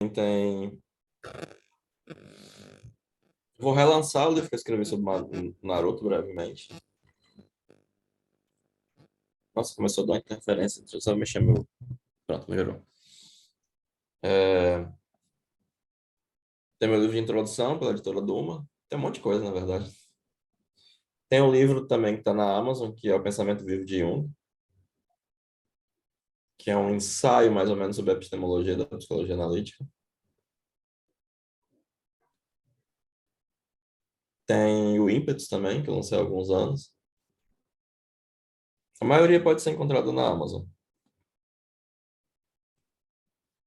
tem... Vou relançar o livro que eu escrevi sobre Naruto brevemente. Nossa, começou a dar uma interferência. Deixa eu só mexer meu... Pronto, melhorou. Tem meu livro de introdução pela editora Duma. Tem um monte de coisa, na verdade. Tem um livro também que está na Amazon, que é O Pensamento Vivo de Jung, que é um ensaio mais ou menos sobre a epistemologia da psicologia analítica. Tem o Ímpetos também, que eu lancei há alguns anos. A maioria pode ser encontrada na Amazon.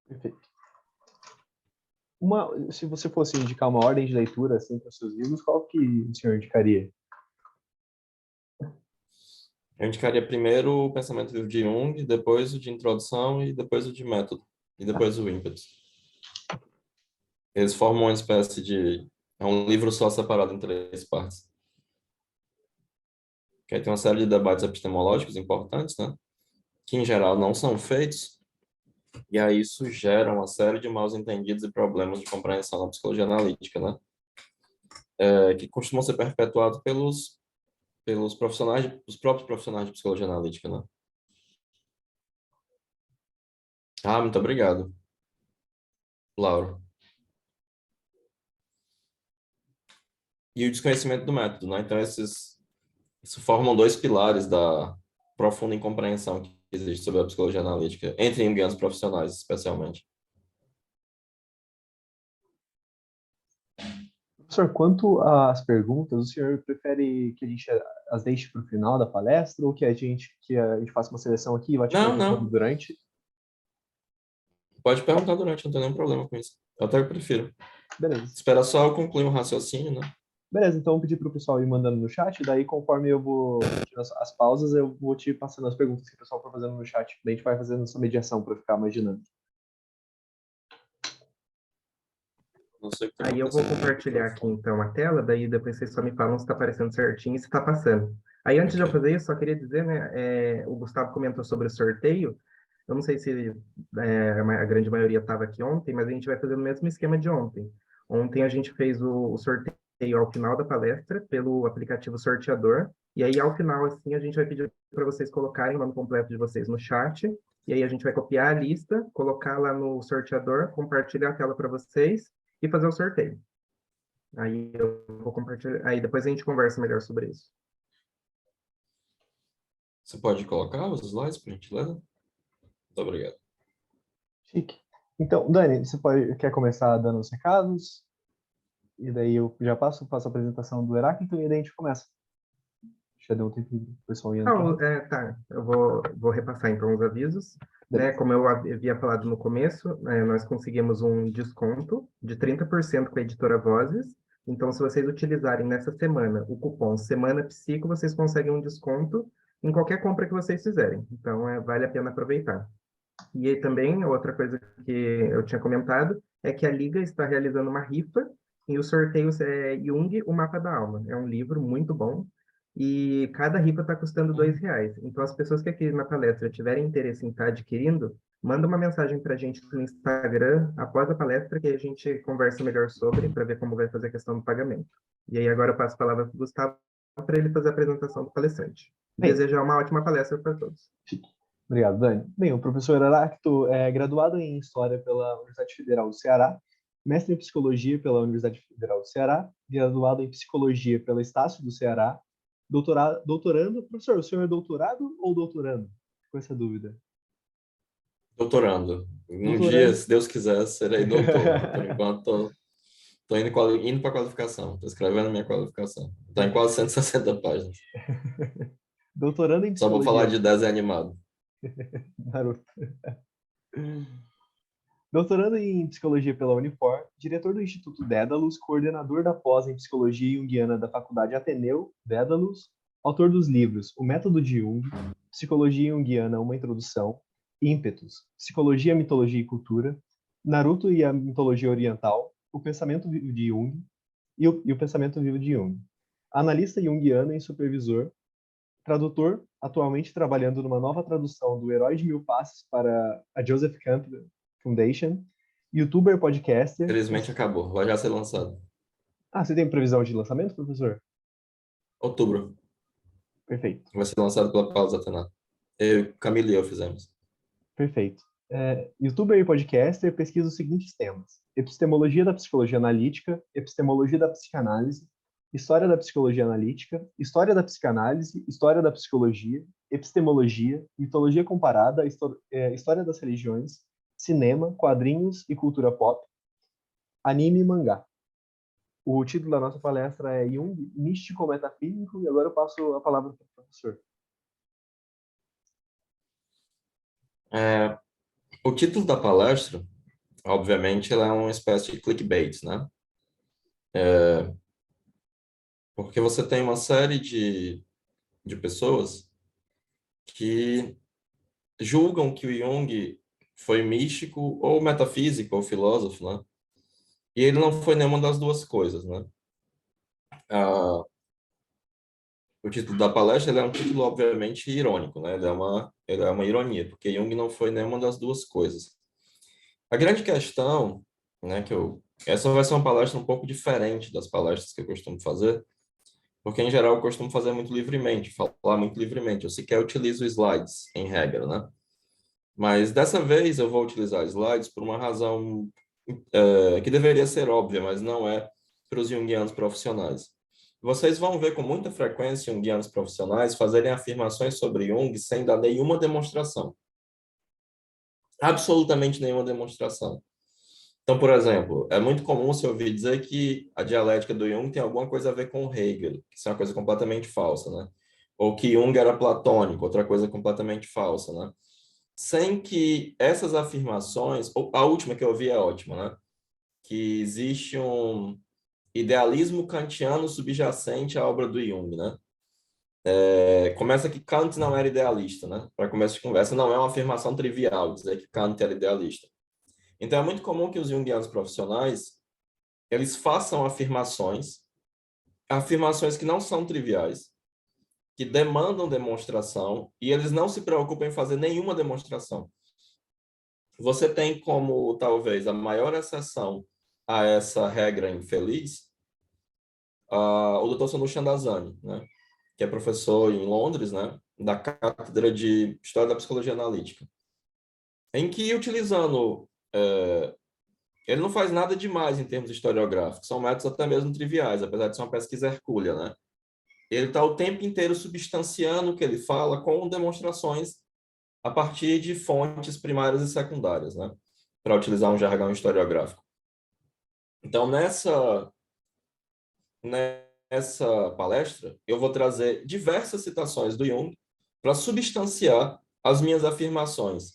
Perfeito. Se você fosse indicar uma ordem de leitura assim, para os seus livros, qual que o senhor indicaria? Eu indicaria primeiro o Pensamento Vivo de Jung, depois o de Introdução e depois o de Método, e depois o Ímpetos. Eles formam uma espécie de... É um livro só separado em 3 partes. Que aí tem uma série de debates epistemológicos importantes, né? Que em geral não são feitos, e aí isso gera uma série de mal-entendidos e problemas de compreensão na psicologia analítica, né? Que costumam ser perpetuados pelos profissionais, os próprios profissionais de psicologia analítica, né? Ah, muito obrigado, Laura. E o desconhecimento do método, né? Então, isso formam 2 pilares da profunda incompreensão que existe sobre a psicologia analítica, entre junguianos profissionais, especialmente. Professor, quanto às perguntas, o senhor prefere que a gente as deixe para o final da palestra ou que a gente faça uma seleção aqui e vá te Não, perguntando não. durante? Pode perguntar durante, não tem nenhum problema com isso. Eu até prefiro. Beleza. Espera só eu concluir um raciocínio, né? Beleza, então eu pedi para o pessoal ir mandando no chat, daí conforme eu vou tirando as pausas, eu vou te passando as perguntas que o pessoal for fazendo no chat. Daí a gente vai fazendo essa mediação para ficar mais dinâmico. Não sei o que está Aí eu vou acontecendo. compartilhar aqui então a tela, daí depois vocês só me falam se está aparecendo certinho e se está passando. Aí antes de eu Ok. fazer isso, só queria dizer, né, o Gustavo comentou sobre o sorteio, eu não sei se a grande maioria estava aqui ontem, mas a gente vai fazer o mesmo esquema de ontem. Ontem a gente fez o sorteio ao final da palestra pelo aplicativo Sorteador, e aí ao final, assim, a gente vai pedir para vocês colocarem o nome completo de vocês no chat, e aí a gente vai copiar a lista, colocar lá no sorteador, compartilhar a tela para vocês, e fazer o sorteio. Aí eu vou compartilhar. Aí depois a gente conversa melhor sobre isso. Você pode colocar os slides, por gentileza? Muito obrigado. Chique. Então, Dani, quer começar dando os recados? E daí eu já faço a apresentação do Heráclito e daí a gente começa. Já deu um tempo o pessoal indo. Não, tá. Eu vou repassar então os avisos. Né, como eu havia falado no começo, nós conseguimos um desconto de 30% com a editora Vozes. Então, se vocês utilizarem nessa semana o cupom Semana Psico, vocês conseguem um desconto em qualquer compra que vocês fizerem. Então, vale a pena aproveitar. E aí também, outra coisa que eu tinha comentado é que a Liga está realizando uma rifa e o sorteio é Jung, o Mapa da Alma. É um livro muito bom e cada rifa está custando R$ 2. Então, as pessoas que aqui na palestra tiverem interesse em estar adquirindo, manda uma mensagem para a gente no Instagram após a palestra que a gente conversa melhor sobre para ver como vai fazer a questão do pagamento. E aí agora eu passo a palavra para o Gustavo para ele fazer a apresentação do palestrante. Bem, Desejar uma ótima palestra para todos. obrigado, Dani. Bem, o professor Heráclito é graduado em História pela Universidade Federal do Ceará, mestre em Psicologia pela Universidade Federal do Ceará, graduado em Psicologia pela Estácio do Ceará, doutorando. Professor, o senhor é doutorado ou doutorando? Com essa dúvida. Doutorando. Um dia, Doutorando. se Deus quiser, serei doutor, mas por enquanto estou indo para a qualificação. Estou escrevendo a minha qualificação. Está em quase 160 páginas. Doutorando em Só vou falar Psicologia. de desenho animado. Naruto. Doutorando em Psicologia pela Unifor, diretor do Instituto Dédalus, coordenador da pós em Psicologia Junguiana da Faculdade Ateneu Dédalus, autor dos livros O Método de Jung, Psicologia Junguiana, Uma Introdução, Ímpetos, Psicologia, Mitologia e Cultura, Naruto e a Mitologia Oriental, O Pensamento Vivo de Jung e o Pensamento Vivo de Jung. Analista junguiano e supervisor, tradutor, atualmente trabalhando numa nova tradução do Herói de Mil Faces para a Joseph Campbell Foundation, youtuber, podcaster. Felizmente acabou, vai já ser lançado. Ah, você tem previsão de lançamento, professor? Outubro, Perfeito, vai ser lançado pela Pausa Atena. Eu, Camila e eu fizemos. perfeito. Youtuber e podcaster pesquisa os seguintes temas: epistemologia da psicologia analítica, epistemologia da psicanálise, história da psicologia analítica, história da psicanálise, história da psicologia, epistemologia, mitologia comparada, história das religiões, cinema, quadrinhos e cultura pop, anime e mangá. O título da nossa palestra é Jung, Místico Metafísico, e agora eu passo a palavra para o professor. É, o título da palestra, obviamente, ela é uma espécie de clickbait, né? Porque você tem uma série de pessoas que julgam que o Jung foi místico ou metafísico ou filósofo, né? E ele não foi nenhuma das duas coisas, né? Ah, o título da palestra ele é um título, obviamente, irônico, né? Ele é uma ironia, porque Jung não foi nenhuma das duas coisas. A grande questão, né, essa vai ser uma palestra um pouco diferente das palestras que eu costumo fazer, porque, em geral, eu costumo fazer muito livremente, falar muito livremente. Eu sequer utilizo slides, em regra, né? Mas, dessa vez, eu vou utilizar slides por uma razão que deveria ser óbvia, mas não é para os junguianos profissionais. Vocês vão ver com muita frequência junguianos profissionais fazerem afirmações sobre Jung sem dar nenhuma demonstração. Absolutamente nenhuma demonstração. Então, por exemplo, é muito comum se ouvir dizer que a dialética do Jung tem alguma coisa a ver com Hegel, que isso é uma coisa completamente falsa, né? Ou que Jung era platônico, outra coisa completamente falsa, né? Sem que essas afirmações, ou a última que eu ouvi é ótima, né? Que existe um idealismo kantiano subjacente à obra do Jung, né? Começa que Kant não era idealista, né? Para começo de conversa, não é uma afirmação trivial dizer que Kant era idealista. Então, é muito comum que os junguianos profissionais eles façam afirmações que não são triviais, que demandam demonstração, e eles não se preocupam em fazer nenhuma demonstração. Você tem como, talvez, a maior exceção a essa regra infeliz, o Dr. Sonu Chandazani, né? Que é professor em Londres, né? Da Cátedra de História da Psicologia Analítica, em que, utilizando ele não faz nada demais em termos historiográficos, são métodos até mesmo triviais, apesar de ser uma pesquisa hercúlea, né? Ele está o tempo inteiro substanciando o que ele fala com demonstrações a partir de fontes primárias e secundárias, né? Para utilizar um jargão historiográfico. Então, nessa palestra, eu vou trazer diversas citações do Jung para substanciar as minhas afirmações.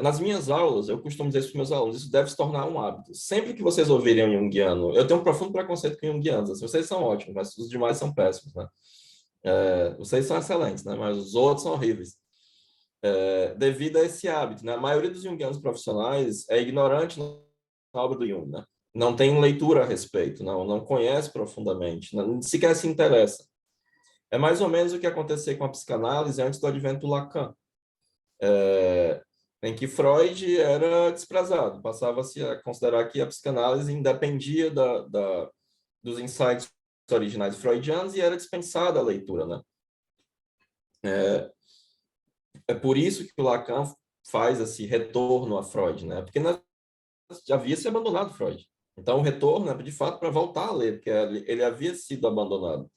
Nas minhas aulas, eu costumo dizer isso para os meus alunos, isso deve se tornar um hábito. Sempre que vocês ouvirem um junguiano, eu tenho um profundo preconceito com junguianos, assim, vocês são ótimos, mas os demais são péssimos, né? Vocês são excelentes, né? Mas os outros são horríveis. Devido a esse hábito, né? A maioria dos junguianos profissionais é ignorante na obra do Jung, né? Não tem leitura a respeito, não conhece profundamente, não, sequer se interessa. É mais ou menos o que acontecia com a psicanálise antes do advento do Lacan, em que Freud era desprezado, passava-se a considerar que a psicanálise independia dos insights originais freudianos e era dispensada a leitura, né? É por isso que o Lacan faz esse retorno a Freud, né? Porque já havia se abandonado Freud. Então, o retorno é, de fato, para voltar a ler, porque ele havia sido abandonado.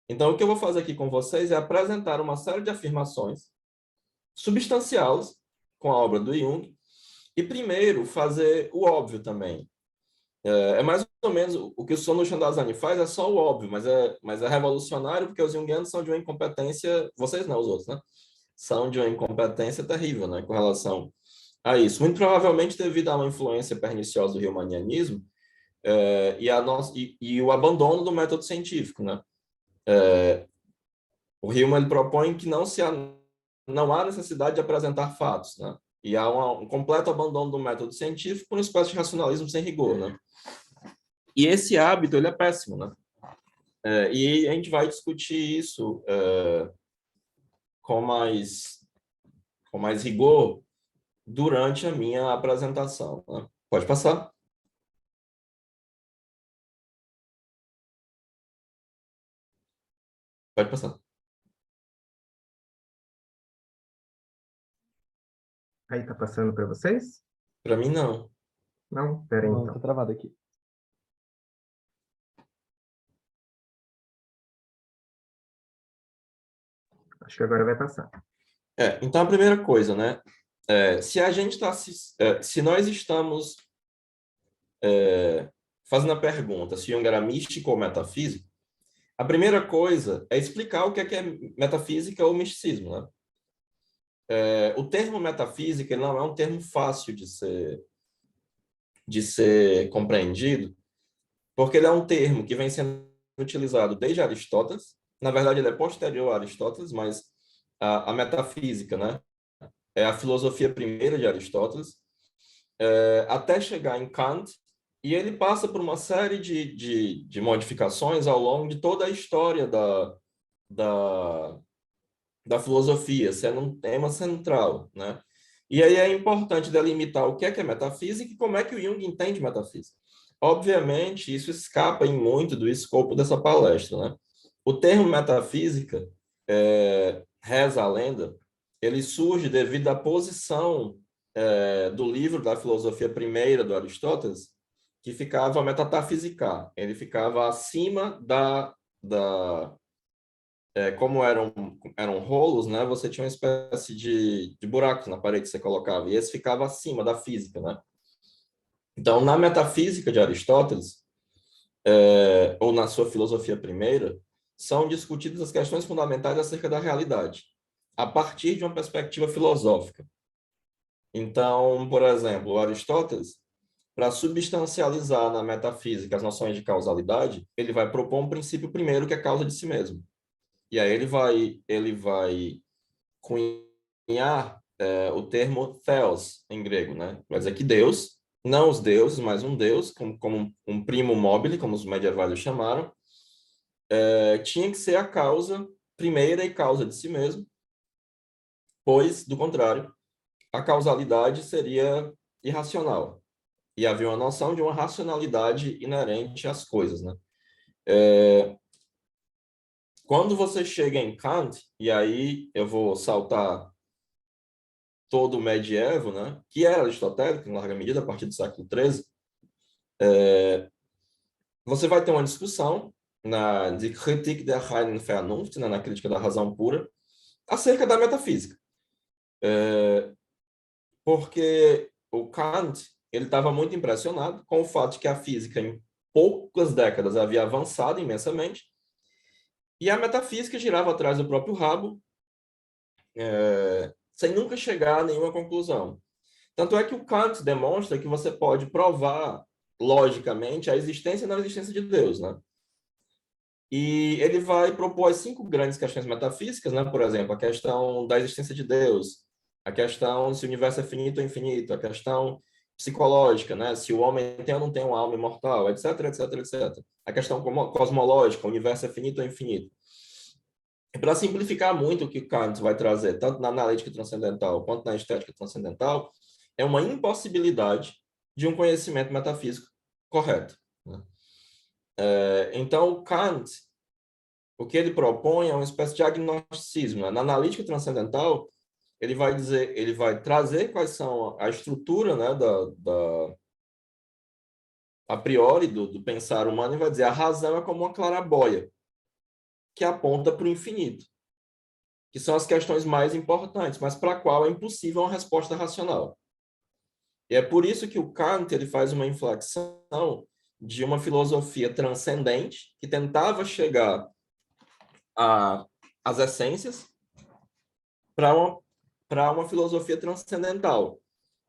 Então, o que eu vou fazer aqui com vocês é apresentar uma série de afirmações, substanciá-las com a obra do Jung, e primeiro fazer o óbvio também. É mais ou menos o que o Sonu Chandazani faz, é só o óbvio, mas é revolucionário, porque os junguianos são de uma incompetência, vocês não, os outros, né? São de uma incompetência terrível, né, com relação a isso. Muito provavelmente devido a uma influência perniciosa do riemannianismo e o abandono do método científico, né? O Hillman ele propõe que não há necessidade de apresentar fatos, né? E há um completo abandono do método científico por uma espécie de racionalismo sem rigor, né? E esse hábito ele é péssimo, né? E a gente vai discutir isso com mais rigor durante a minha apresentação, né? Pode passar. Pode passar. Aí tá passando para vocês? Para mim, não. Não? Pera aí, Não, tá então. travado aqui. Acho que agora vai passar. Então, a primeira coisa, né? Se a gente está... se nós estamos fazendo a pergunta se Jung era místico ou metafísico, a primeira coisa é explicar o que é metafísica ou misticismo, né? O termo metafísica ele não é um termo fácil de ser compreendido, porque ele é um termo que vem sendo utilizado desde Aristóteles. Na verdade, ele é posterior a Aristóteles, mas a metafísica, né, é a filosofia primeira de Aristóteles, até chegar em Kant, e ele passa por uma série de modificações ao longo de toda a história da, da filosofia, sendo um tema central, né? E aí é importante delimitar o que é metafísica e como é que o Jung entende metafísica. Obviamente, isso escapa em muito do escopo dessa palestra, né? O termo metafísica, reza a lenda, ele surge devido à posição do livro da filosofia primeira do Aristóteles, que ficava metatafisicar. Ele ficava acima como eram rolos, né? Você tinha uma espécie de buracos na parede que você colocava, e esse ficava acima da física, né? Então, na metafísica de Aristóteles, ou na sua filosofia primeira, são discutidas as questões fundamentais acerca da realidade, a partir de uma perspectiva filosófica. Então, por exemplo, Aristóteles, para substancializar na metafísica as noções de causalidade, ele vai propor um princípio primeiro que é a causa de si mesmo. E aí ele vai cunhar o termo theos em grego, né? Vai dizer que Deus, não os deuses, mas um Deus, como um primo mobile, como os medievais o chamaram, tinha que ser a causa primeira e causa de si mesmo, pois, do contrário, a causalidade seria irracional. E havia uma noção de uma racionalidade inerente às coisas, né? Quando você chega em Kant, e aí eu vou saltar todo o medievo, né, que era aristotélico, em larga medida, a partir do século XIII, você vai ter uma discussão na Die Kritik der reinen Vernunft, né, na crítica da razão pura, acerca da metafísica. Porque o Kant ele estava muito impressionado com o fato de que a física, em poucas décadas, havia avançado imensamente, e a metafísica girava atrás do próprio rabo, sem nunca chegar a nenhuma conclusão. Tanto é que o Kant demonstra que você pode provar logicamente a existência e não existência de Deus, né? E ele vai propor as 5 grandes questões metafísicas, né? Por exemplo, a questão da existência de Deus, a questão se o universo é finito ou infinito, a questão psicológica, né? Se o homem tem ou não tem uma alma imortal, etc, etc, etc. A questão cosmológica, o universo é finito ou infinito. Para simplificar muito o que o Kant vai trazer, tanto na analítica transcendental quanto na estética transcendental, é uma impossibilidade de um conhecimento metafísico correto, né? Então, Kant, o que ele propõe é uma espécie de agnosticismo, né? Na analítica transcendental, ele vai dizer, ele vai trazer quais são a estrutura, né, a priori do pensar humano e vai dizer a razão é como uma claraboia que aponta para o infinito, que são as questões mais importantes, mas para a qual é impossível uma resposta racional. E é por isso que o Kant ele faz uma inflexão de uma filosofia transcendente que tentava chegar às essências para uma filosofia transcendental.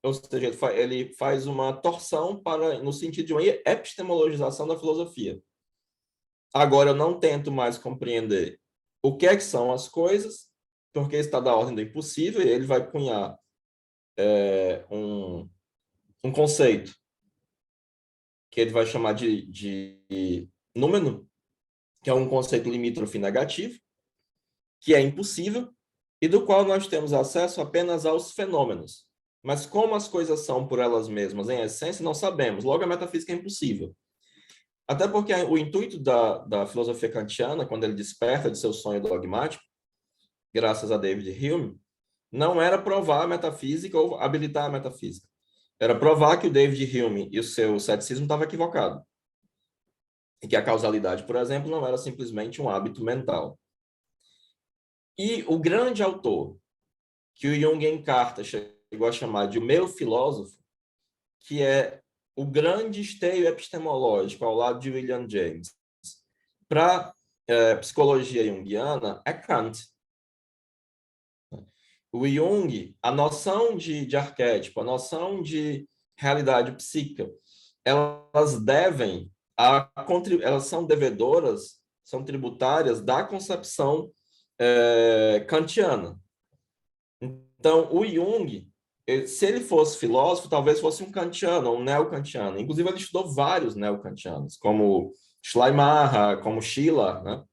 Ou seja, ele faz uma torção no sentido de uma epistemologização da filosofia. Agora, eu não tento mais compreender o que é que são as coisas, porque está da ordem do impossível, e ele vai cunhar um conceito que ele vai chamar de númeno, que é um conceito limítrofe negativo, que é impossível, e do qual nós temos acesso apenas aos fenômenos, Mas como as coisas são por elas mesmas, em essência, não sabemos. Logo, a metafísica é impossível. Até porque o intuito da filosofia kantiana, quando ele desperta de seu sonho dogmático, graças a David Hume, não era provar a metafísica ou habilitar a metafísica. Era provar que o David Hume e o seu ceticismo estavam equivocados. E que a causalidade, por exemplo, não era simplesmente um hábito mental. E o grande autor, que o Jung em carta chegou a chamar de o meu filósofo, que é o grande esteio epistemológico ao lado de William James, para psicologia junguiana, é Kant. O Jung, a noção de arquétipo, a noção de realidade psíquica, elas devem, elas são devedoras, são tributárias da concepção kantiana. Então, o Jung, se ele fosse filósofo, talvez fosse um kantiano, um neo-kantiano. Inclusive, ele estudou vários neo-kantianos, como Schleiermacher, como Schiller, né?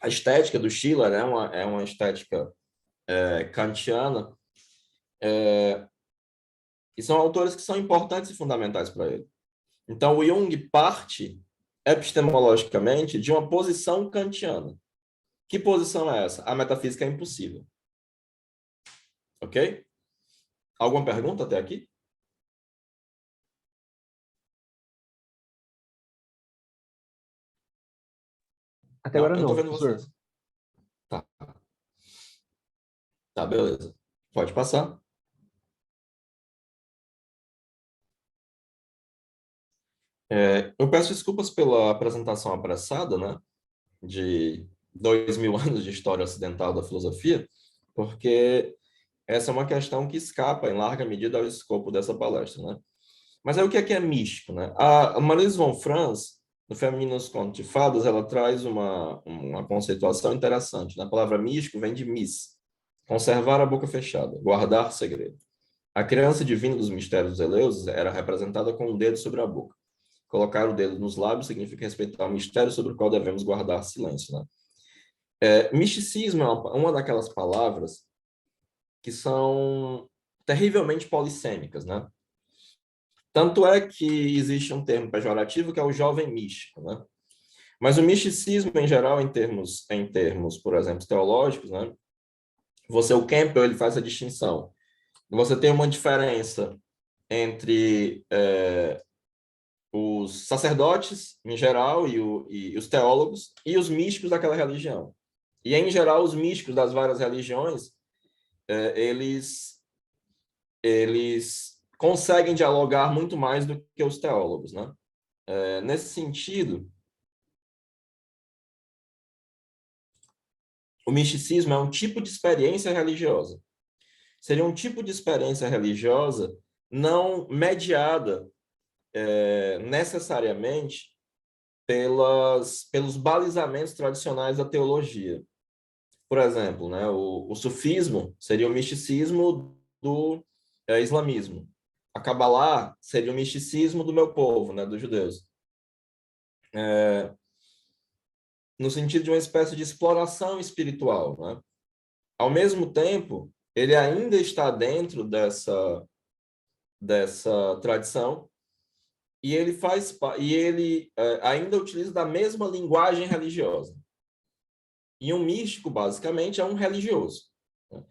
A estética do Schiller é uma estética kantiana, e são autores que são importantes e fundamentais para ele. Então, o Jung parte, epistemologicamente, de uma posição kantiana. Que posição é essa? A metafísica é impossível. Ok? Alguma pergunta até aqui? Até agora Eu estou não, vendo professor. vocês. Tá. Tá, beleza. Pode passar. Eu peço desculpas pela apresentação apressada, né? De 2000 anos de história ocidental da filosofia, porque essa é uma questão que escapa, em larga medida, ao escopo dessa palestra, né? Mas aí o que é místico, né? A Marisa von Franz, no Feminino nos Contos de Fadas, ela traz uma conceituação interessante, né? A palavra místico vem de mis, conservar a boca fechada, guardar segredo. A criança divina dos mistérios dos Eleusis era representada com um dedo sobre a boca. Colocar o dedo nos lábios significa respeitar o mistério sobre o qual devemos guardar silêncio, né? Misticismo é uma daquelas palavras que são terrivelmente polissêmicas, né? Tanto é que existe um termo pejorativo que é o jovem místico, né? Mas o misticismo, em geral, em termos, por exemplo, teológicos, né? O Campbell, ele faz a distinção. Você tem uma diferença entre os sacerdotes, em geral, e os teólogos, e os místicos daquela religião. E, em geral, os místicos das várias religiões, eles conseguem dialogar muito mais do que os teólogos, né? Nesse sentido, o misticismo é um tipo de experiência religiosa. Seria um tipo de experiência religiosa não mediada necessariamente pelos balizamentos tradicionais da teologia. Por exemplo, né, o sufismo seria o misticismo do islamismo. A Kabbalah seria o misticismo do meu povo, né, dos judeus. No sentido de uma espécie de exploração espiritual, né? Ao mesmo tempo, ele ainda está dentro dessa tradição e ele ainda utiliza da mesma linguagem religiosa. E um místico, basicamente, é um religioso, né?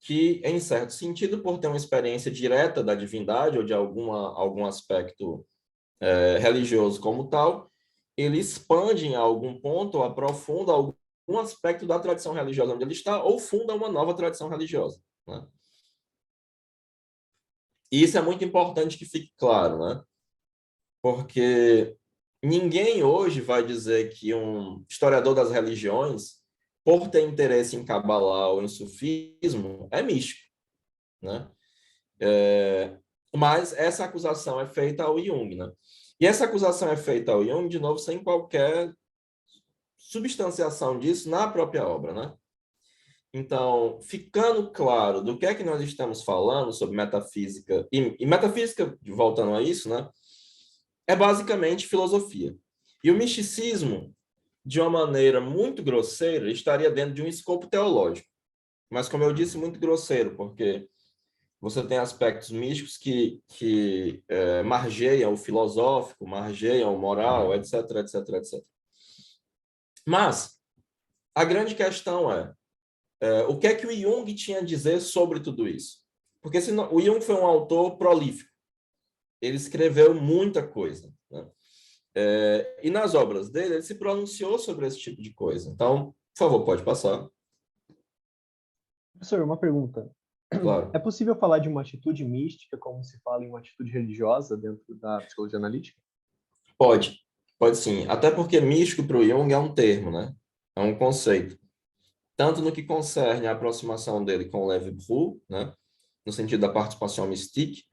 Que, em certo sentido, por ter uma experiência direta da divindade ou de algum aspecto religioso como tal, ele expande em algum ponto, ou aprofunda algum aspecto da tradição religiosa onde ele está, ou funda uma nova tradição religiosa, né? E isso é muito importante que fique claro, né? Porque ninguém hoje vai dizer que um historiador das religiões, por ter interesse em Kabbalah ou em sufismo, é místico, né? Mas essa acusação é feita ao Jung, né? E essa acusação é feita ao Jung, de novo, sem qualquer substanciação disso na própria obra, né? Então, ficando claro do que é que nós estamos falando sobre metafísica, e metafísica, voltando a isso, né, é basicamente filosofia. E o misticismo, de uma maneira muito grosseira, estaria dentro de um escopo teológico. Mas, como eu disse, muito grosseiro, porque você tem aspectos místicos que margeiam o filosófico, margeiam o moral, etc, etc, etc. Mas a grande questão o que é que o Jung tinha a dizer sobre tudo isso? Porque o Jung foi um autor prolífico. Ele escreveu muita coisa, né? E nas obras dele, ele se pronunciou sobre esse tipo de coisa. Então, por favor, pode passar. Professor, uma pergunta. É Claro. possível falar de uma atitude mística como se fala em uma atitude religiosa dentro da psicologia analítica? Pode. Pode sim. Até porque místico para o Jung é um termo, né? É um conceito. Tanto no que concerne a aproximação dele com o Lévi-Brou, né? No sentido da participação mystique,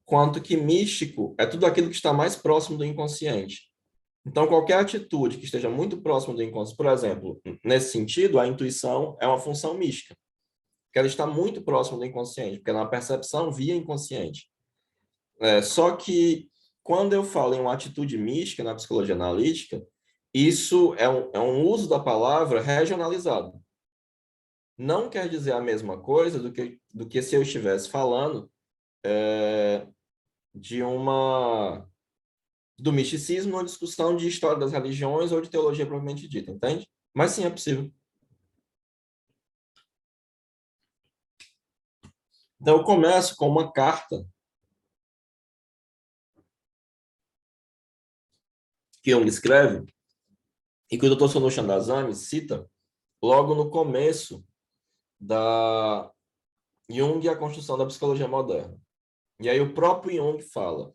quanto que místico é tudo aquilo que está mais próximo do inconsciente. Então, qualquer atitude que esteja muito próximo do inconsciente, por exemplo, nesse sentido, a intuição é uma função mística, que ela está muito próxima do inconsciente, porque ela é uma percepção via inconsciente. Só que, quando eu falo em uma atitude mística na psicologia analítica, isso é um uso da palavra regionalizado. Não quer dizer a mesma coisa do que se eu estivesse falando de do misticismo, uma discussão de história das religiões ou de teologia propriamente dita, entende? Mas sim, é possível. Então, eu começo com uma carta que Jung escreve e que o Dr. Sono Chandazani cita logo no começo da Jung e a construção da psicologia moderna. E aí o próprio Jung fala: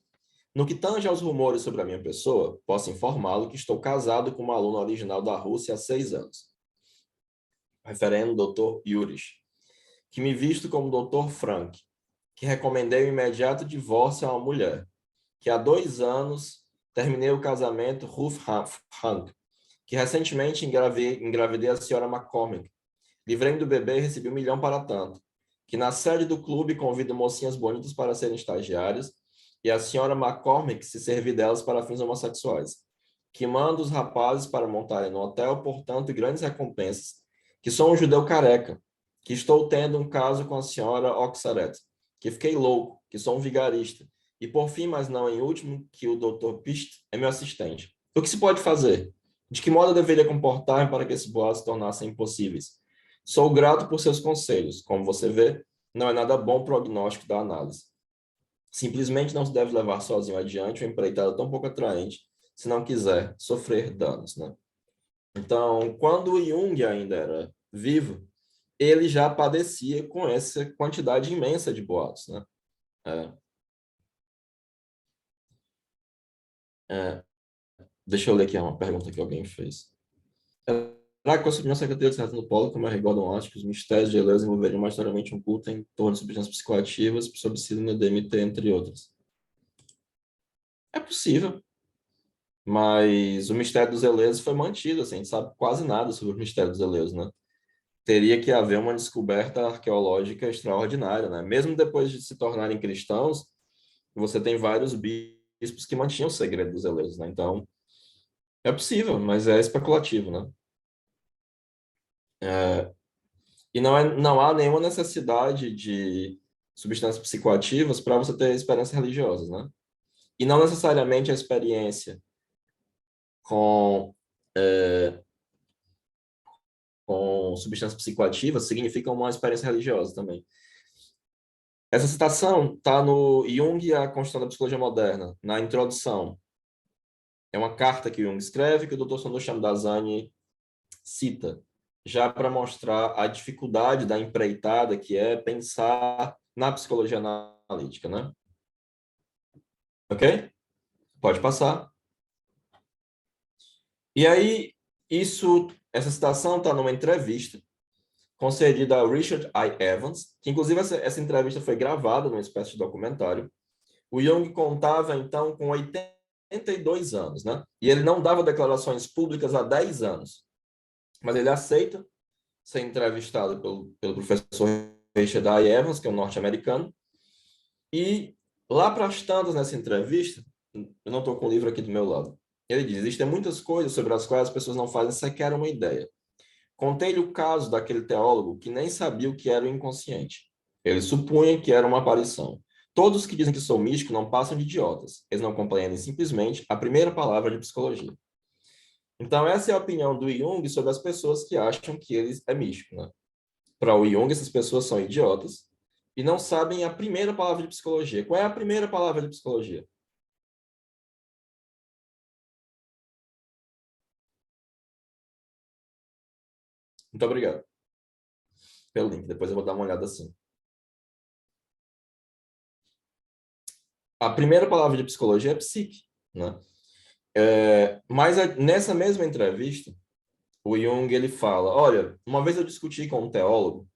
no que tange aos rumores sobre a minha pessoa, posso informá-lo que estou casado com uma aluna original da Rússia há 6 anos, referendo Dr. Yurich, que me visto como Dr. Frank, que recomendei o imediato divórcio a uma mulher, que há 2 anos terminei o casamento Ruth Hank, que recentemente engravidei a senhora McCormick, livrei-me do bebê e recebi 1 milhão para tanto, que na sede do clube convido mocinhas bonitas para serem estagiárias e a senhora McCormick se servir delas para fins homossexuais, que manda os rapazes para montarem no hotel, portanto, grandes recompensas, que sou um judeu careca, que estou tendo um caso com a senhora Oxaret, que fiquei louco, que sou um vigarista, e por fim, mas não em último, que o Dr. Pist é meu assistente. O que se pode fazer? De que modo eu deveria comportar-me para que esses boatos se tornassem impossíveis? Sou grato por seus conselhos. Como você vê, não é nada bom prognóstico da análise. Simplesmente não se deve levar sozinho adiante uma empreitada tão pouco atraente, se não quiser sofrer danos, né? Então, quando o Jung ainda era vivo, ele já padecia com essa quantidade imensa de boatos, né? É, é, deixa eu ler aqui uma pergunta que alguém fez. Será que consumiu a Secretaria de Saúde no Polo, como é Rigodon acha que os mistérios de Deleuze envolveriam majoritariamente um culto em torno de substâncias psicoativas, sob psilocibina, DMT, entre outras? É possível, mas o mistério dos Deleuze foi mantido, assim, a gente sabe quase nada sobre o mistério dos Deleuze, né? Teria que haver uma descoberta arqueológica extraordinária, né? Mesmo depois de se tornarem cristãos, você tem vários bispos que mantinham o segredo dos Deleuze, né? Então, é possível, mas é especulativo, né? E não há nenhuma necessidade de substâncias psicoativas para você ter experiências religiosas, né? E não necessariamente a experiência com, é, com substâncias psicoativas significa uma experiência religiosa também. Essa citação está no Jung e a Construção da Psicologia Moderna, na introdução. É uma carta que Jung escreve que o Dr. Sandor Shamdasani cita, já para mostrar a dificuldade da empreitada que é pensar na psicologia analítica, né? Ok? Pode passar. E aí, essa citação está numa entrevista concedida a Richard I. Evans, que inclusive essa entrevista foi gravada numa espécie de documentário. O Jung contava, então, com 82 anos, né? E ele não dava declarações públicas há 10 anos. Mas ele aceita ser entrevistado pelo professor Richard I. Evans, que é um norte-americano. E lá para as tantas nessa entrevista, eu não estou com o livro aqui do meu lado, ele diz: existem muitas coisas sobre as quais as pessoas não fazem sequer uma ideia. Contei-lhe o caso daquele teólogo que nem sabia o que era o inconsciente. Ele supunha que era uma aparição. Todos que dizem que sou místico não passam de idiotas. Eles não compreendem simplesmente a primeira palavra de psicologia. Então, essa é a opinião do Jung sobre as pessoas que acham que ele é místico, né? Para o Jung, essas pessoas são idiotas e não sabem a primeira palavra de psicologia. Qual é a primeira palavra de psicologia? Muito obrigado pelo link. Depois eu vou dar uma olhada assim. A primeira palavra de psicologia é psique, né? Mas nessa mesma entrevista, o Jung ele fala, olha, uma vez eu discuti com um teólogo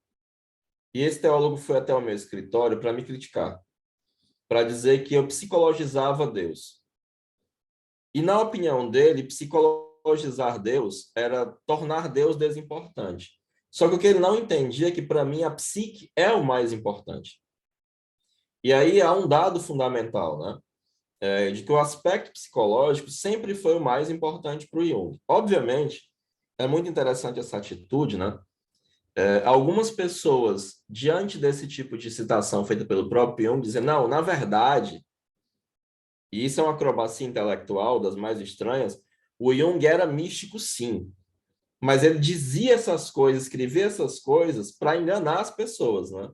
e esse teólogo foi até o meu escritório para me criticar, para dizer que eu psicologizava Deus. E na opinião dele, psicologizar Deus era tornar Deus desimportante. Só que o que ele não entendia é que, para mim, a psique é o mais importante. E aí há um dado fundamental, né? De que o aspecto psicológico sempre foi o mais importante para o Jung. Obviamente, é muito interessante essa atitude, né? Algumas pessoas, diante desse tipo de citação feita pelo próprio Jung, dizem, não, na verdade, e isso é uma acrobacia intelectual das mais estranhas, o Jung era místico, sim, mas ele dizia essas coisas, escrevia essas coisas para enganar as pessoas, né?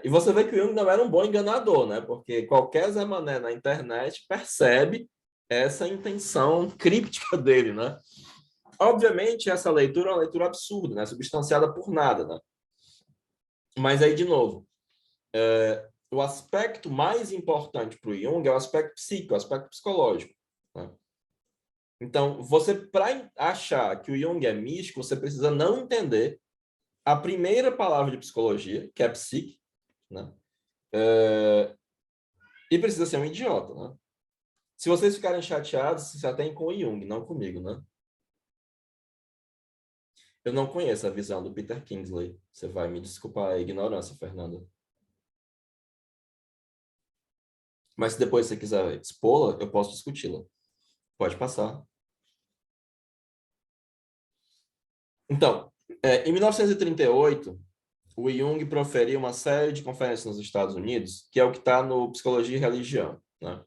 E você vê que o Jung não era um bom enganador, né? Porque qualquer Zé Mané na internet percebe essa intenção críptica dele, né? Obviamente, essa leitura é uma leitura absurda, né? Substanciada por nada, né? Mas aí, de novo, o aspecto mais importante para o Jung é o aspecto psíquico, o aspecto psicológico, né? Então, você, para achar que o Jung é místico, você precisa não entender a primeira palavra de psicologia, que é psique, né? E precisa ser um idiota, né? Se vocês ficarem chateados, se atém com o Jung, não comigo, né? Eu não conheço a visão do Peter Kingsley. Você vai me desculpar a ignorância, Fernanda. Mas se depois você quiser expô-la, eu posso discuti-la. Pode passar. Então, em 1938, o Jung proferiu uma série de conferências nos Estados Unidos, que é o que está no Psicologia e Religião, né?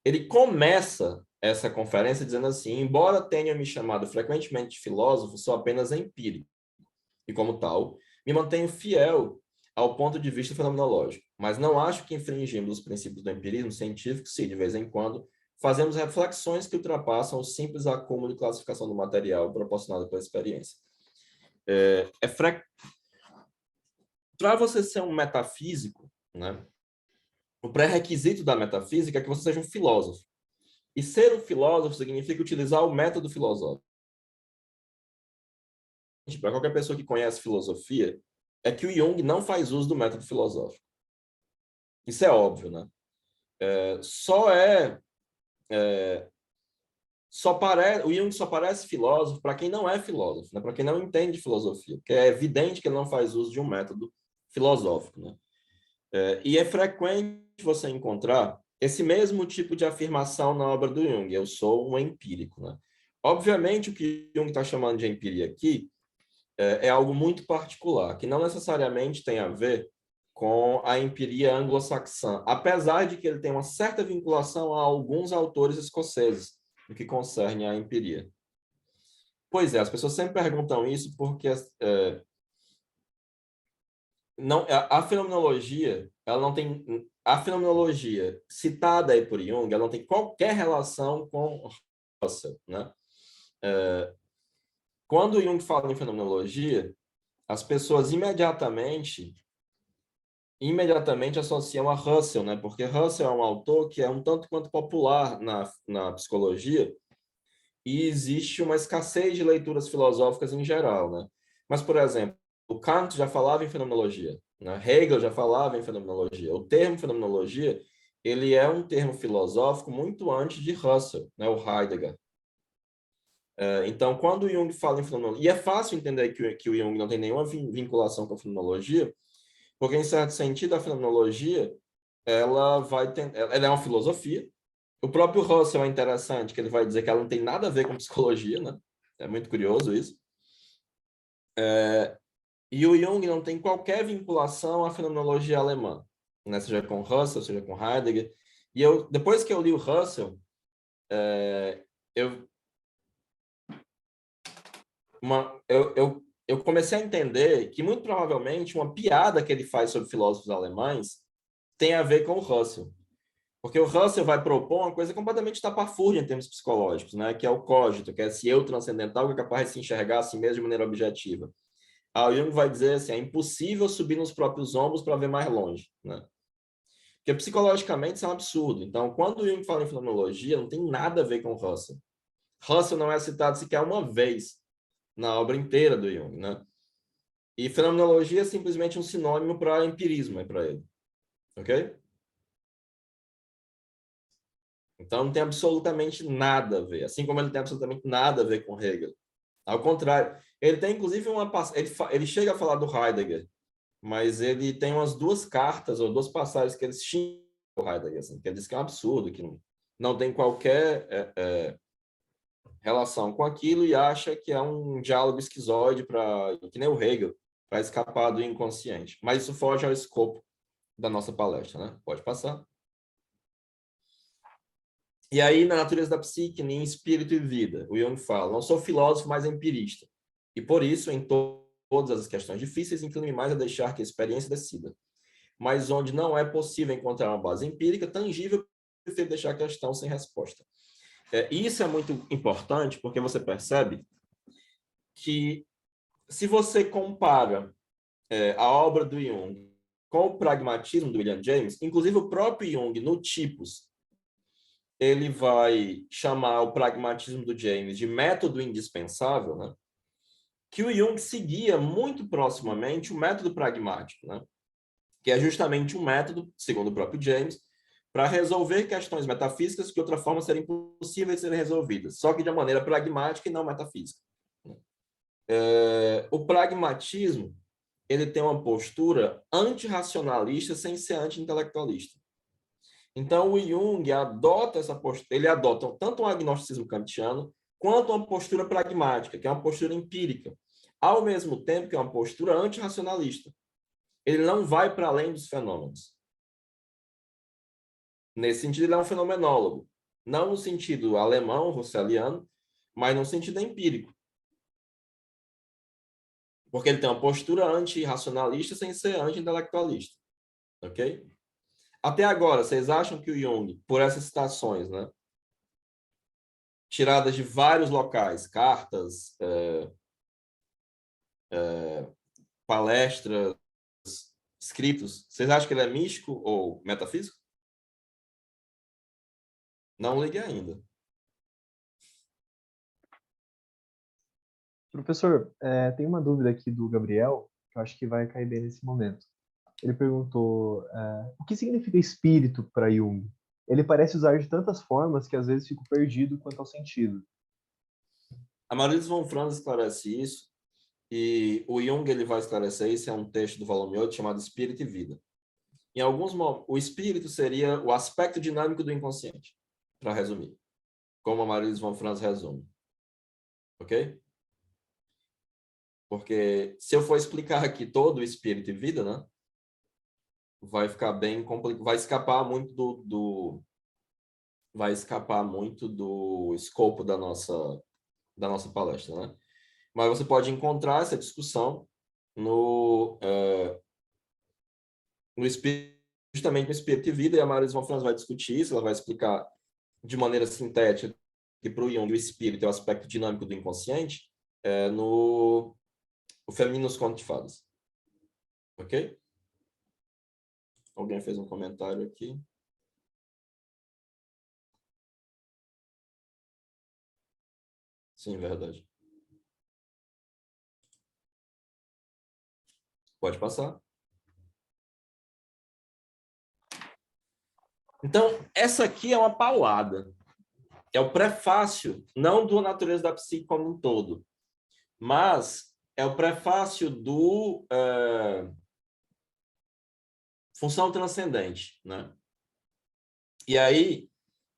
Ele começa essa conferência dizendo assim, embora tenha me chamado frequentemente de filósofo, sou apenas empírico. E como tal, me mantenho fiel ao ponto de vista fenomenológico, mas não acho que infringimos os princípios do empirismo científico se, de vez em quando, fazemos reflexões que ultrapassam o simples acúmulo e classificação do material proporcionado pela experiência. Para você ser um metafísico, né, o pré-requisito da metafísica é que você seja um filósofo. E ser um filósofo significa utilizar o método filosófico. Para qualquer pessoa que conhece filosofia, é que o Jung não faz uso do método filosófico. Isso é óbvio, né? O Jung só parece filósofo para quem não é filósofo, né? Para quem não entende filosofia, porque é evidente que ele não faz uso de um método filosófico, né? E é frequente você encontrar esse mesmo tipo de afirmação na obra do Jung. Eu sou um empírico, né? Obviamente, o que Jung está chamando de empiria aqui é algo muito particular, que não necessariamente tem a ver com a empiria anglo-saxã, apesar de que ele tem uma certa vinculação a alguns autores escoceses no que concerne à empiria. Pois é, as pessoas sempre perguntam isso porque não, a fenomenologia, ela não tem a fenomenologia citada aí por Jung, ela não tem qualquer relação com Russell, né? Quando Jung fala em fenomenologia, as pessoas imediatamente associam a Russell, né? Porque Russell é um autor que é um tanto quanto popular na psicologia e existe uma escassez de leituras filosóficas em geral, né? Mas, por exemplo, o Kant já falava em fenomenologia, né? Hegel já falava em fenomenologia. O termo fenomenologia, ele é um termo filosófico muito antes de Russell, né? O Heidegger. Então, quando o Jung fala em fenomenologia, e é fácil entender que o Jung não tem nenhuma vinculação com a fenomenologia, porque, em certo sentido, a fenomenologia ela é uma filosofia. O próprio Russell é interessante, que ele vai dizer que ela não tem nada a ver com psicologia, né? É muito curioso isso. E o Jung não tem qualquer vinculação à fenomenologia alemã, né? Seja com Russell, seja com Heidegger. E depois que eu li o Russell, eu comecei a entender que, muito provavelmente, uma piada que ele faz sobre filósofos alemães tem a ver com o Russell. Porque o Russell vai propor uma coisa completamente estapafúrdia em termos psicológicos, né? Que é o cogito, que é esse eu transcendental que é capaz de se enxergar a si mesmo de maneira objetiva. Aí o Jung vai dizer assim, é impossível subir nos próprios ombros para ver mais longe, né? Porque psicologicamente isso é um absurdo. Então, quando o Jung fala em fenomenologia, não tem nada a ver com o Russell. Russell não é citado sequer uma vez na obra inteira do Jung, né? E fenomenologia é simplesmente um sinônimo para empirismo, para ele. Ok? Então, não tem absolutamente nada a ver. Assim como ele tem absolutamente nada a ver com Hegel. Ao contrário, ele tem inclusive ele chega a falar do Heidegger, mas ele tem umas duas cartas ou duas passagens que ele xinga o Heidegger, assim, que ele diz que é um absurdo, que não tem qualquer relação com aquilo e acha que é um diálogo esquizoide que nem o Hegel, para escapar do inconsciente. Mas isso foge ao escopo da nossa palestra, né? Pode passar. E aí, na natureza da psique, em espírito e vida, o Jung fala, não sou filósofo, mas empirista. E por isso, em todas as questões difíceis, inclino-me mais a deixar que a experiência decida. Mas onde não é possível encontrar uma base empírica tangível, prefiro deixar a questão sem resposta. Isso é muito importante, porque você percebe que, se você compara a obra do Jung com o pragmatismo do William James, inclusive o próprio Jung, no Tipos, ele vai chamar o pragmatismo do James de método indispensável, né? Que o Jung seguia muito proximamente o método pragmático, né? Que é justamente um método, segundo o próprio James, para resolver questões metafísicas que de outra forma seriam impossíveis de serem resolvidas, só que de uma maneira pragmática e não metafísica. O pragmatismo, ele tem uma postura antirracionalista sem ser anti-intelectualista. Então, o Jung adota essa postura, ele adota tanto um agnosticismo kantiano quanto uma postura pragmática, que é uma postura empírica, ao mesmo tempo que é uma postura antirracionalista. Ele não vai para além dos fenômenos. Nesse sentido, ele é um fenomenólogo. Não no sentido alemão, russelliano, mas no sentido empírico. Porque ele tem uma postura antirracionalista sem ser anti-intelectualista. Ok? Até agora, vocês acham que o Jung, por essas citações, né, tiradas de vários locais, cartas, palestras, escritos, vocês acham que ele é místico ou metafísico? Não ligue ainda. Professor, tem uma dúvida aqui do Gabriel, que eu acho que vai cair bem nesse momento. Ele perguntou, o que significa espírito para Jung? Ele parece usar de tantas formas que às vezes fico perdido quanto ao sentido. A Marisa von Franz esclarece isso, e o Jung ele vai esclarecer isso, é um texto do volume 8 chamado Espírito e Vida. Em alguns momentos, o espírito seria o aspecto dinâmico do inconsciente, para resumir, como a Marisa von Franz resume. Ok? Porque se eu for explicar aqui todo o espírito e vida, né, vai ficar bem complicado, vai escapar muito vai escapar muito do escopo da nossa palestra, né? Mas você pode encontrar essa discussão no espírito, justamente no espírito e vida, e a Marisa von Franz vai discutir isso, ela vai explicar de maneira sintética que para o Jung o espírito é o aspecto dinâmico do inconsciente, no o Feminino nos Contos de Fadas. Ok? Alguém fez um comentário aqui. Sim, verdade. Pode passar. Então, essa aqui é uma paulada. É o prefácio, não do Natureza da Psique como um todo, mas é o prefácio do Função Transcendente, né? E aí,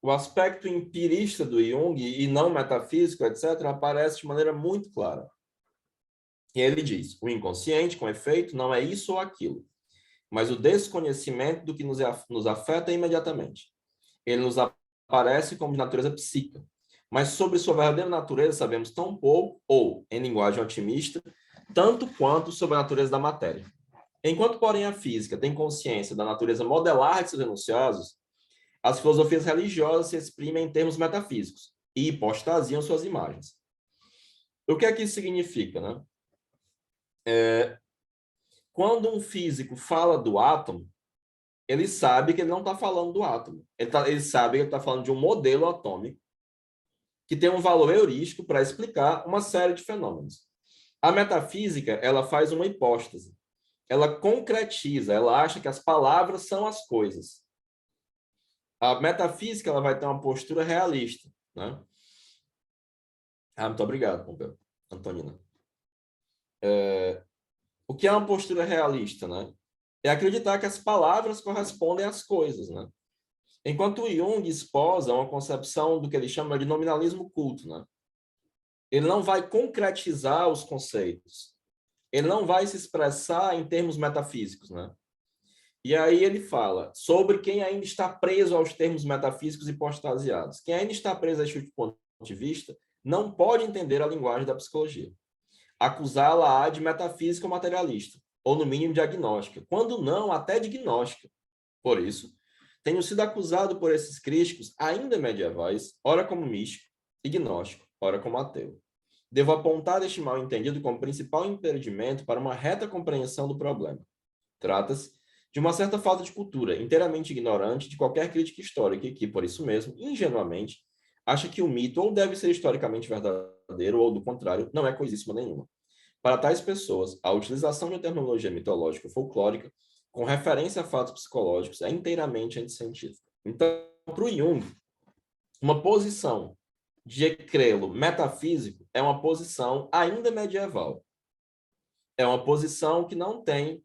o aspecto empirista do Jung, e não metafísico, etc., aparece de maneira muito clara. E ele diz, o inconsciente, com efeito, não é isso ou aquilo, mas o desconhecimento do que nos afeta imediatamente. Ele nos aparece como de natureza psíquica, mas sobre sua verdadeira natureza sabemos tão pouco, ou, em linguagem otimista, tanto quanto sobre a natureza da matéria. Enquanto, porém, a física tem consciência da natureza modelar de seus enunciados, as filosofias religiosas se exprimem em termos metafísicos e hipostasiam suas imagens. O que é que isso significa, né? Quando um físico fala do átomo, ele sabe que ele não está falando do átomo. Ele sabe que ele está falando de um modelo atômico que tem um valor heurístico para explicar uma série de fenômenos. A metafísica, ela faz uma hipóstase. Ela concretiza, ela acha que as palavras são as coisas. A metafísica, ela vai ter uma postura realista, né? Muito obrigado, Pompeu. Antonina. O que é uma postura realista, né? É acreditar que as palavras correspondem às coisas, né? Enquanto Jung esposa uma concepção do que ele chama de nominalismo culto, né? Ele não vai concretizar os conceitos. Ele não vai se expressar em termos metafísicos, né? E aí ele fala sobre quem ainda está preso aos termos metafísicos hipostasiados. Quem ainda está preso a esse tipo de ponto de vista não pode entender a linguagem da psicologia. Acusá-la de metafísica ou materialista, ou no mínimo de agnóstica, quando não, até de gnóstica. Por isso, tenho sido acusado por esses críticos, ainda medievais, ora como místico e gnóstico, ora como ateu. Devo apontar este mal-entendido como principal impedimento para uma reta compreensão do problema. Trata-se de uma certa falta de cultura, inteiramente ignorante de qualquer crítica histórica e que, por isso mesmo, ingenuamente, acha que o mito ou deve ser historicamente verdadeiro ou, do contrário, não é coisíssima nenhuma. Para tais pessoas, a utilização de uma terminologia mitológica ou folclórica com referência a fatos psicológicos é inteiramente anticientífica. Então, para o Jung, uma posição de crê-lo metafísico é uma posição ainda medieval. É uma posição que não tem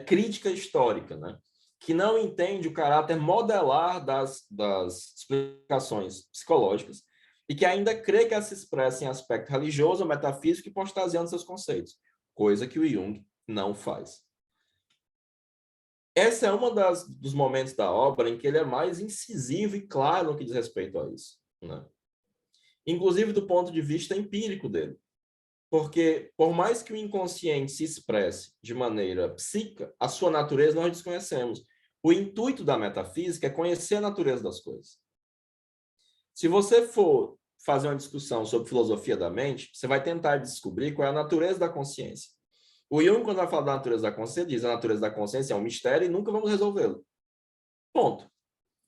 crítica histórica, né? Que não entende o caráter modelar das explicações psicológicas e que ainda crê que ela se expressa em aspecto religioso ou metafísico e postasiando seus conceitos, coisa que o Jung não faz. Esse é um dos momentos da obra em que ele é mais incisivo e claro no que diz respeito a isso, né? Inclusive do ponto de vista empírico dele. Porque, por mais que o inconsciente se expresse de maneira psíquica, a sua natureza nós desconhecemos. O intuito da metafísica é conhecer a natureza das coisas. Se você for fazer uma discussão sobre filosofia da mente, você vai tentar descobrir qual é a natureza da consciência. O Jung, quando vai falar da natureza da consciência, diz que a natureza da consciência é um mistério e nunca vamos resolvê-lo. Ponto.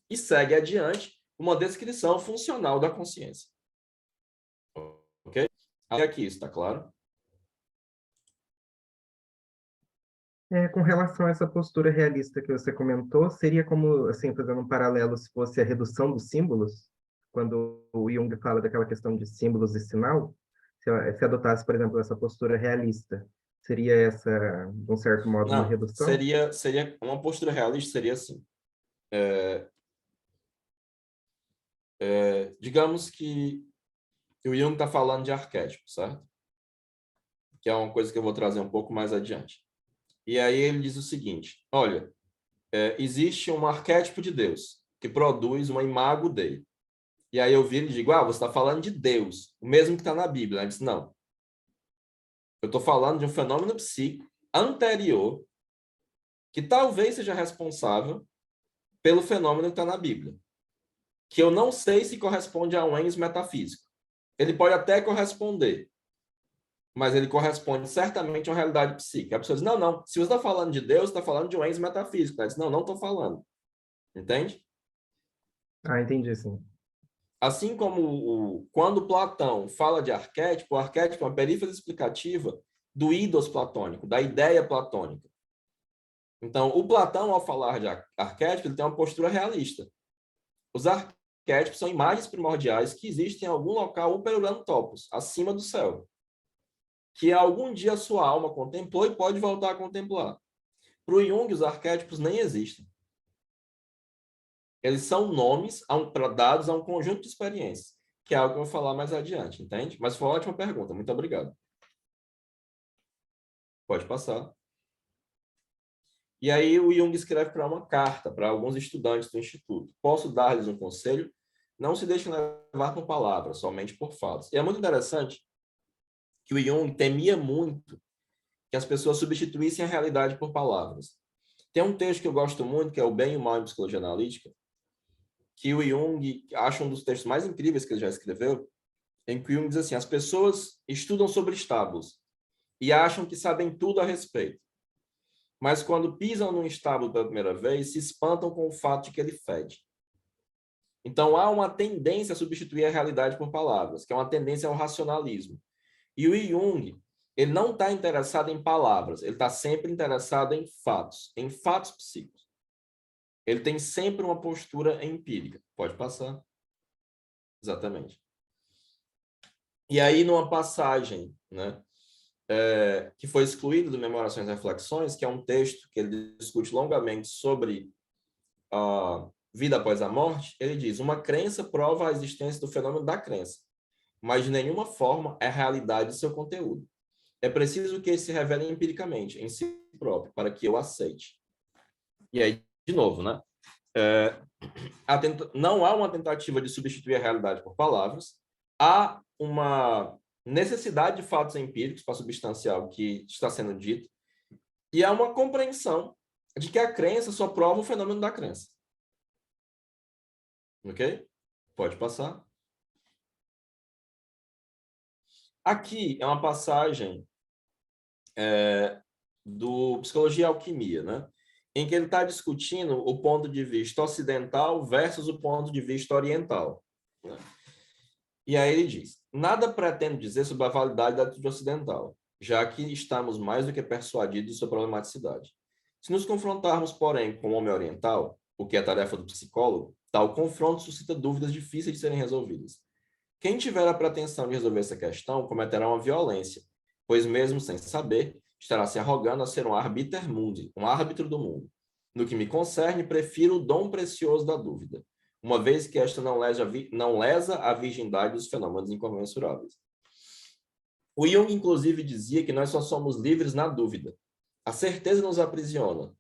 E segue adiante uma descrição funcional da consciência. Ok? Até aqui, está claro? Com relação a essa postura realista que você comentou, seria como, assim, fazendo um paralelo, se fosse a redução dos símbolos, quando o Jung fala daquela questão de símbolos e sinal, se adotasse, por exemplo, essa postura realista, seria essa, de um certo modo, uma Não, redução? seria uma postura realista, seria assim. Digamos que o Jung está falando de arquétipo, certo? Que é uma coisa que eu vou trazer um pouco mais adiante. E aí ele diz o seguinte, olha, existe um arquétipo de Deus que produz uma imago dele. E aí eu viro e digo, você está falando de Deus, o mesmo que está na Bíblia. Ele disse, não. Eu estou falando de um fenômeno psíquico anterior que talvez seja responsável pelo fenômeno que está na Bíblia. Que eu não sei se corresponde a um ens metafísico. Ele pode até corresponder, mas ele corresponde certamente a uma realidade psíquica. A pessoa diz, não, se você está falando de Deus, você está falando de um ens metafísico. Ela diz, não estou falando. Entende? Ah, entendi, sim. Assim como quando Platão fala de arquétipo, o arquétipo é uma perífrase explicativa do ídos platônico, da ideia platônica. Então, o Platão, ao falar de arquétipo, ele tem uma postura realista. Os arquétipos são imagens primordiais que existem em algum local topos, acima do céu, que algum dia a sua alma contemplou e pode voltar a contemplar. Para o Jung, os arquétipos nem existem. Eles são nomes dados a um conjunto de experiências, que é algo que eu vou falar mais adiante, entende? Mas foi uma ótima pergunta, muito obrigado. Pode passar. E aí o Jung escreve para uma carta para alguns estudantes do instituto. Posso dar-lhes um conselho? Não se deixem levar por palavras, somente por fatos. E é muito interessante que o Jung temia muito que as pessoas substituíssem a realidade por palavras. Tem um texto que eu gosto muito, que é O Bem e o Mal em Psicologia Analítica, que o Jung acha um dos textos mais incríveis que ele já escreveu, em que o Jung diz assim, as pessoas estudam sobre estábulos e acham que sabem tudo a respeito. Mas quando pisam num estábulo pela primeira vez, se espantam com o fato de que ele fede. Então, há uma tendência a substituir a realidade por palavras, que é uma tendência ao racionalismo. E o Jung, ele não está interessado em palavras, ele está sempre interessado em fatos psíquicos. Ele tem sempre uma postura empírica. Pode passar. Exatamente. E aí, numa passagem, né, que foi excluído do Memorações e Reflexões, que é um texto que ele discute longamente sobre a vida após a morte, ele diz, uma crença prova a existência do fenômeno da crença, mas de nenhuma forma é a realidade do seu conteúdo. É preciso que ele se revele empiricamente, em si próprio, para que eu aceite. E aí, de novo, né? Não há uma tentativa de substituir a realidade por palavras, há uma necessidade de fatos empíricos para substanciar o que está sendo dito, e há uma compreensão de que a crença só prova o fenômeno da crença. Ok? Pode passar. Aqui é uma passagem do Psicologia e Alquimia, né? Em que ele está discutindo o ponto de vista ocidental versus o ponto de vista oriental. Né? E aí ele diz, nada pretendo dizer sobre a validade da atitude ocidental, já que estamos mais do que persuadidos de sua problematicidade. Se nos confrontarmos, porém, com o homem oriental, o que é a tarefa do psicólogo, tal confronto suscita dúvidas difíceis de serem resolvidas. Quem tiver a pretensão de resolver essa questão cometerá uma violência, pois mesmo sem saber, estará se arrogando a ser um arbiter mundi, um árbitro do mundo. No que me concerne, prefiro o dom precioso da dúvida, uma vez que esta não lesa a virgindade dos fenômenos incomensuráveis. O Jung, inclusive, dizia que nós só somos livres na dúvida. A certeza nos aprisiona.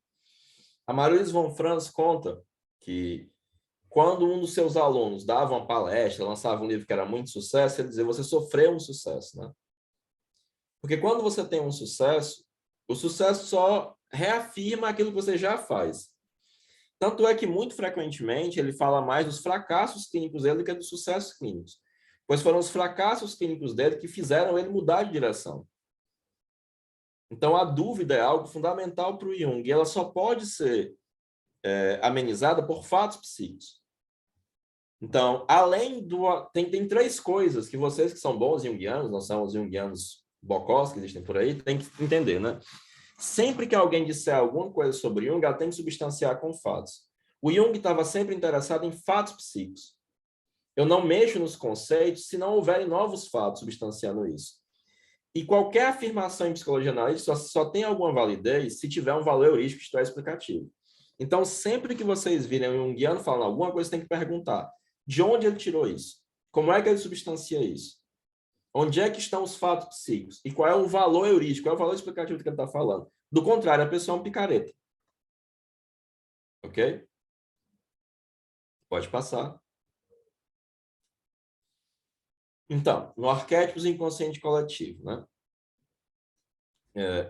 A Marie-Louise von Franz conta que quando um dos seus alunos dava uma palestra, lançava um livro que era muito sucesso, ele dizia, você sofreu um sucesso, né? Porque quando você tem um sucesso, o sucesso só reafirma aquilo que você já faz. Tanto é que, muito frequentemente, ele fala mais dos fracassos clínicos dele do que dos sucessos clínicos. Pois foram os fracassos clínicos dele que fizeram ele mudar de direção. Então, a dúvida é algo fundamental para o Jung. E ela só pode ser amenizada por fatos psíquicos. Então, além do... Tem três coisas que vocês que são bons junguianos, não são os junguianos bocós que existem por aí, tem que entender, né? Sempre que alguém disser alguma coisa sobre Jung, ela tem que substanciar com fatos. O Jung estava sempre interessado em fatos psíquicos. Eu não mexo nos conceitos se não houverem novos fatos substanciando isso. E qualquer afirmação em psicologia analítica só tem alguma validez se tiver um valor heurístico, isto é, explicativo. Então, sempre que vocês virem um junguiano falando alguma coisa, tem que perguntar de onde ele tirou isso? Como é que ele substancia isso? Onde é que estão os fatos psíquicos? E qual é o valor heurístico? Qual é o valor explicativo do que ele está falando? Do contrário, a pessoa é um picareta. Ok? Pode passar. Então, no arquétipos inconsciente coletivo, né?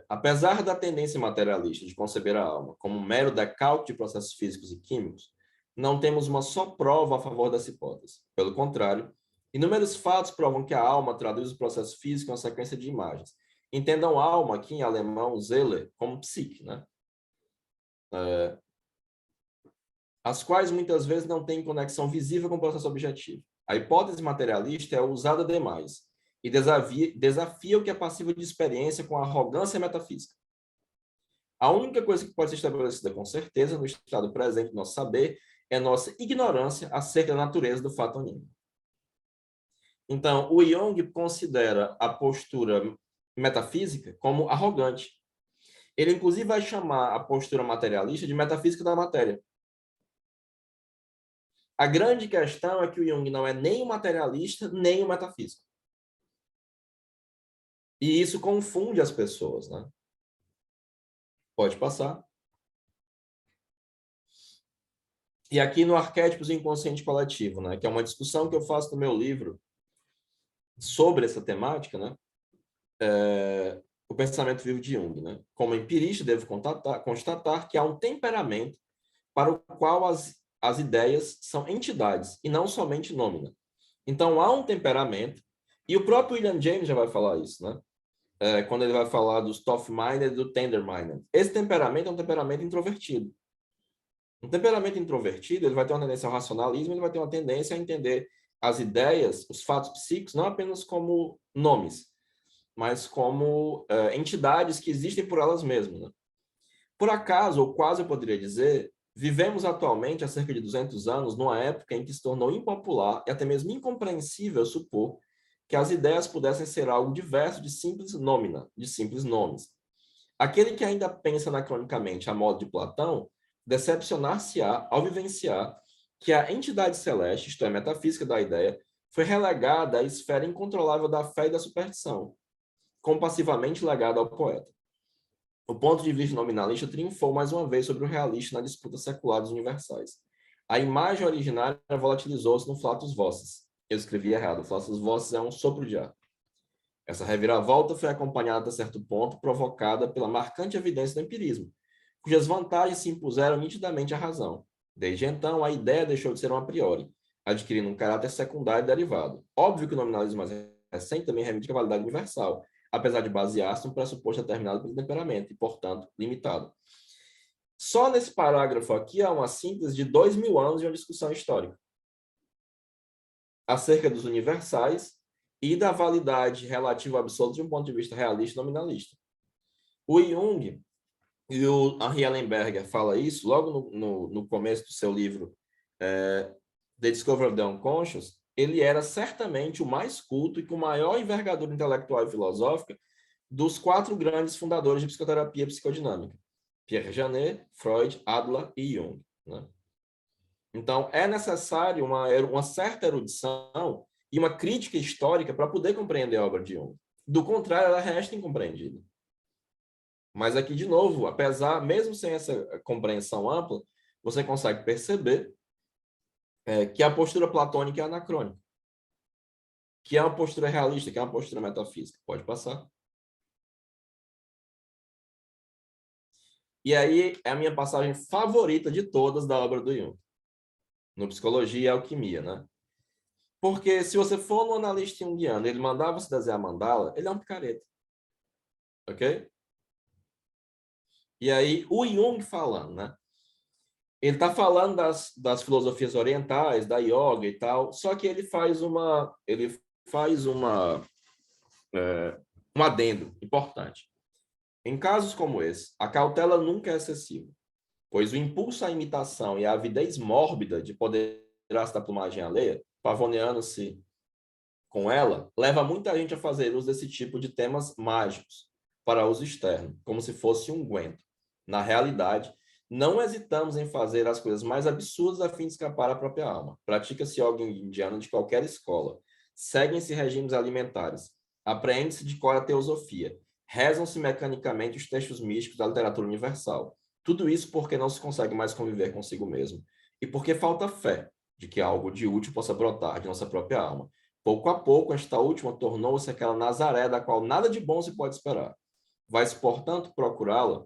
Apesar da tendência materialista de conceber a alma como um mero decalque de processos físicos e químicos, não temos uma só prova a favor dessa hipótese. Pelo contrário, inúmeros fatos provam que a alma traduz o processo físico em uma sequência de imagens. Entendam alma, aqui em alemão, Seele, como psique, né? As quais muitas vezes não têm conexão visível com o processo objetivo. A hipótese materialista é usada demais e desafia o que é passível de experiência com a arrogância metafísica. A única coisa que pode ser estabelecida com certeza no estado presente do nosso saber é nossa ignorância acerca da natureza do fato anímico. Então, o Jung considera a postura metafísica como arrogante. Ele, inclusive, vai chamar a postura materialista de metafísica da matéria. A grande questão é que o Jung não é nem o materialista, nem o metafísico. E isso confunde as pessoas, né? Pode passar. E aqui no Arquétipos do Inconsciente Coletivo, né, que é uma discussão que eu faço no meu livro sobre essa temática, né, o pensamento vivo de Jung, né? Como empirista, devo constatar que há um temperamento para o qual as ideias são entidades e não somente nômina. Então, há um temperamento, e o próprio William James já vai falar isso, né? Quando ele vai falar do soft-minded e do tender-minded. Esse temperamento é um temperamento introvertido. Um temperamento introvertido, ele vai ter uma tendência ao racionalismo, ele vai ter uma tendência a entender as ideias, os fatos psíquicos, não apenas como nomes, mas como entidades que existem por elas mesmas. Né? Por acaso, ou quase eu poderia dizer, vivemos atualmente, há cerca de 200 anos, numa época em que se tornou impopular e até mesmo incompreensível supor que as ideias pudessem ser algo diverso de simples nómina, de simples nomes. Aquele que ainda pensa anacronicamente a modo de Platão, decepcionar-se-á ao vivenciar que a entidade celeste, isto é, metafísica da ideia, foi relegada à esfera incontrolável da fé e da superstição, compassivamente legada ao poeta. O ponto de vista nominalista triunfou mais uma vez sobre o realista na disputa secular dos universais. A imagem originária volatilizou-se no flatus vocis. Eu escrevi errado. O flatus vocis é um sopro de ar. Essa reviravolta foi acompanhada, a certo ponto, provocada pela marcante evidência do empirismo, cujas vantagens se impuseram nitidamente à razão. Desde então, a ideia deixou de ser um a priori, adquirindo um caráter secundário e derivado. Óbvio que o nominalismo mais recente também reivindica a validade universal, apesar de basear-se num pressuposto determinado pelo temperamento e, portanto, limitado. Só nesse parágrafo aqui há uma síntese de 2000 anos de uma discussão histórica acerca dos universais e da validade relativa absoluta de um ponto de vista realista e nominalista. O Jung e o Henri Ellenberger fala isso logo no começo do seu livro The Discovery of the Unconscious. Ele era certamente o mais culto e com maior envergadura intelectual e filosófica dos 4 grandes fundadores de psicoterapia psicodinâmica: Pierre Janet, Freud, Adler e Jung. Né? Então, é necessário uma certa erudição e uma crítica histórica para poder compreender a obra de Jung. Do contrário, ela resta incompreendida. Mas aqui, de novo, mesmo sem essa compreensão ampla, você consegue perceber que a postura platônica é anacrônica, que é uma postura realista, que é uma postura metafísica. Pode passar. E aí é a minha passagem favorita de todas da obra do Jung, no Psicologia e Alquimia, né? Porque se você for no analista junguiano, ele mandar você desenhar mandala, ele é um picareta. Ok? E aí, o Jung falando, né? Ele está falando das filosofias orientais, da yoga e tal, só que ele faz um adendo importante. Em casos como esse, a cautela nunca é excessiva, pois o impulso à imitação e a avidez mórbida de poder-se da plumagem alheia, pavoneando-se com ela, leva muita gente a fazer uso desse tipo de temas mágicos para uso externo, como se fosse um unguento. Na realidade, não hesitamos em fazer as coisas mais absurdas a fim de escapar à própria alma. Pratica-se yoga indiano de qualquer escola. Seguem-se regimes alimentares. Apreende-se de cor a teosofia. Rezam-se mecanicamente os textos místicos da literatura universal. Tudo isso porque não se consegue mais conviver consigo mesmo. E porque falta fé de que algo de útil possa brotar de nossa própria alma. Pouco a pouco, esta última tornou-se aquela Nazaré da qual nada de bom se pode esperar. Vai-se, portanto, procurá-la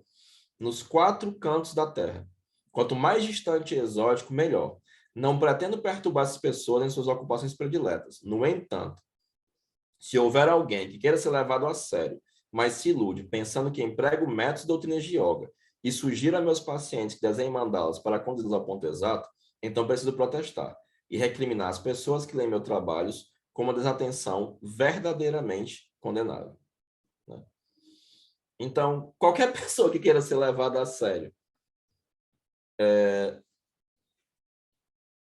nos 4 cantos da terra. Quanto mais distante e exótico, melhor. Não pretendo perturbar essas pessoas em suas ocupações prediletas. No entanto, se houver alguém que queira ser levado a sério, mas se ilude, pensando que emprego métodos e doutrinas de yoga, e sugira a meus pacientes que desenhem mandá-las para conduzi-los ao ponto exato, então preciso protestar e recriminar as pessoas que leem meus trabalhos com uma desatenção verdadeiramente condenável. Né? Então, qualquer pessoa que queira ser levada a sério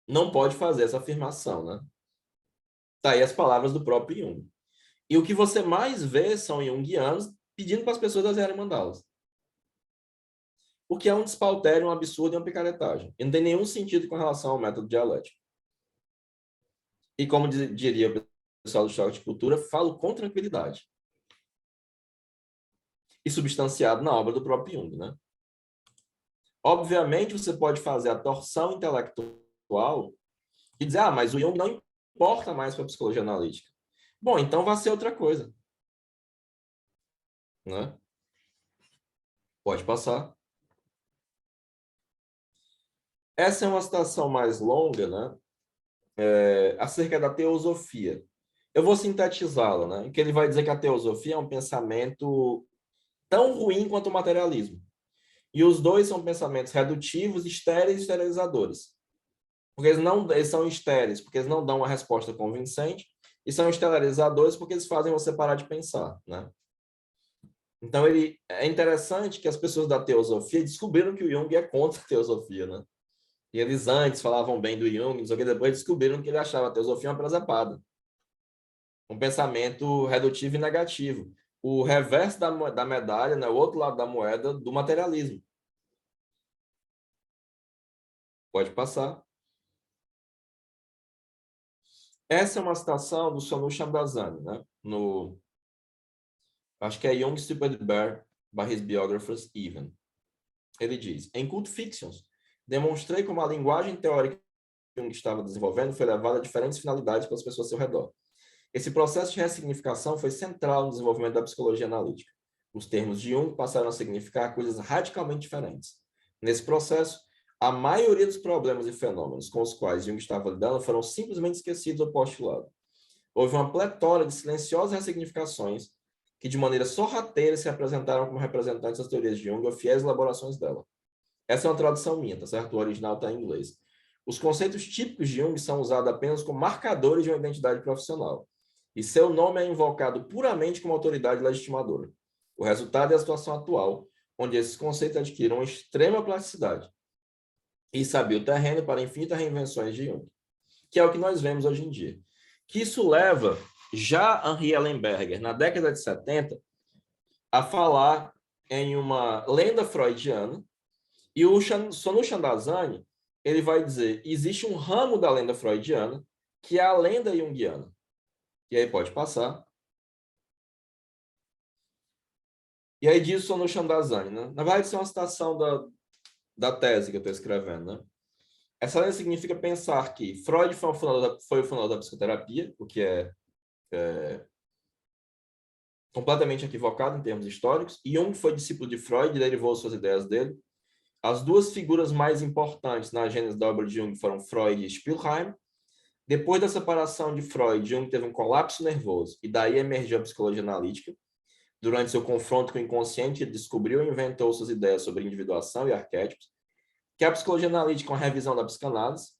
não pode fazer essa afirmação, né? Tá aí as palavras do próprio Jung. E o que você mais vê são junguianos pedindo para as pessoas desenharem mandalas. O que é um despautério, um absurdo e uma picaretagem. E não tem nenhum sentido com relação ao método dialético. E como diria o pessoal do Choque de Cultura, falo com tranquilidade. E substanciado na obra do próprio Jung, né? Obviamente, você pode fazer a torção intelectual e dizer, mas o Jung não importa mais para a psicologia analítica. Bom, então vai ser outra coisa. Né? Pode passar. Essa é uma citação mais longa, né? Acerca da teosofia. Eu vou sintetizá-la, né? Que ele vai dizer que a teosofia é um pensamento tão ruim quanto o materialismo. E os dois são pensamentos redutivos, estéreis e esterilizadores. Porque eles são estéreis, porque eles não dão uma resposta convincente, e são esterilizadores porque eles fazem você parar de pensar, né? Então, é interessante que as pessoas da teosofia descobriram que o Jung é contra a teosofia, né? E eles antes falavam bem do Jung, não sei o que, depois descobriram que ele achava a teosofia uma presepada. Um pensamento redutivo e negativo. O reverso da medalha, né? O outro lado da moeda do materialismo. Pode passar. Essa é uma citação do Sonu Shamdasani, né? Acho que é Jung Stupid Bear, by his biographers even. Ele diz, em Cult Fictions, demonstrei como a linguagem teórica que Jung estava desenvolvendo foi levada a diferentes finalidades pelas pessoas ao seu redor. Esse processo de ressignificação foi central no desenvolvimento da psicologia analítica. Os termos de Jung passaram a significar coisas radicalmente diferentes. Nesse processo, a maioria dos problemas e fenômenos com os quais Jung estava lidando foram simplesmente esquecidos ou postulados. Houve uma pletora de silenciosas ressignificações que, de maneira sorrateira, se apresentaram como representantes das teorias de Jung ou fiéis elaborações dela. Essa é uma tradução minha, tá certo? O original está em inglês. Os conceitos típicos de Jung são usados apenas como marcadores de uma identidade profissional. E seu nome é invocado puramente como autoridade legitimadora. O resultado é a situação atual, onde esses conceitos adquiriram uma extrema plasticidade e sabia o terreno para infinitas reinvenções de Jung, que é o que nós vemos hoje em dia. Que isso leva já Henri Ellenberger, na década de 70, a falar em uma lenda freudiana, e o Sonu Shamdasani, ele vai dizer, existe um ramo da lenda freudiana, que é a lenda junguiana. E aí pode passar. E aí diz o Sonu Shamdasani, né? Na verdade, isso é uma citação da tese que eu estou escrevendo, né? Essa lenda significa pensar que Freud foi o fundador da psicoterapia, o que é completamente equivocado em termos históricos. Jung foi discípulo de Freud e derivou suas ideias dele. As duas figuras mais importantes na gênese da obra de Jung foram Freud e Spielheim. Depois da separação de Freud, Jung teve um colapso nervoso e daí emergiu a psicologia analítica. Durante seu confronto com o inconsciente, ele descobriu e inventou suas ideias sobre individuação e arquétipos, que a psicologia analítica é uma revisão da psicanálise,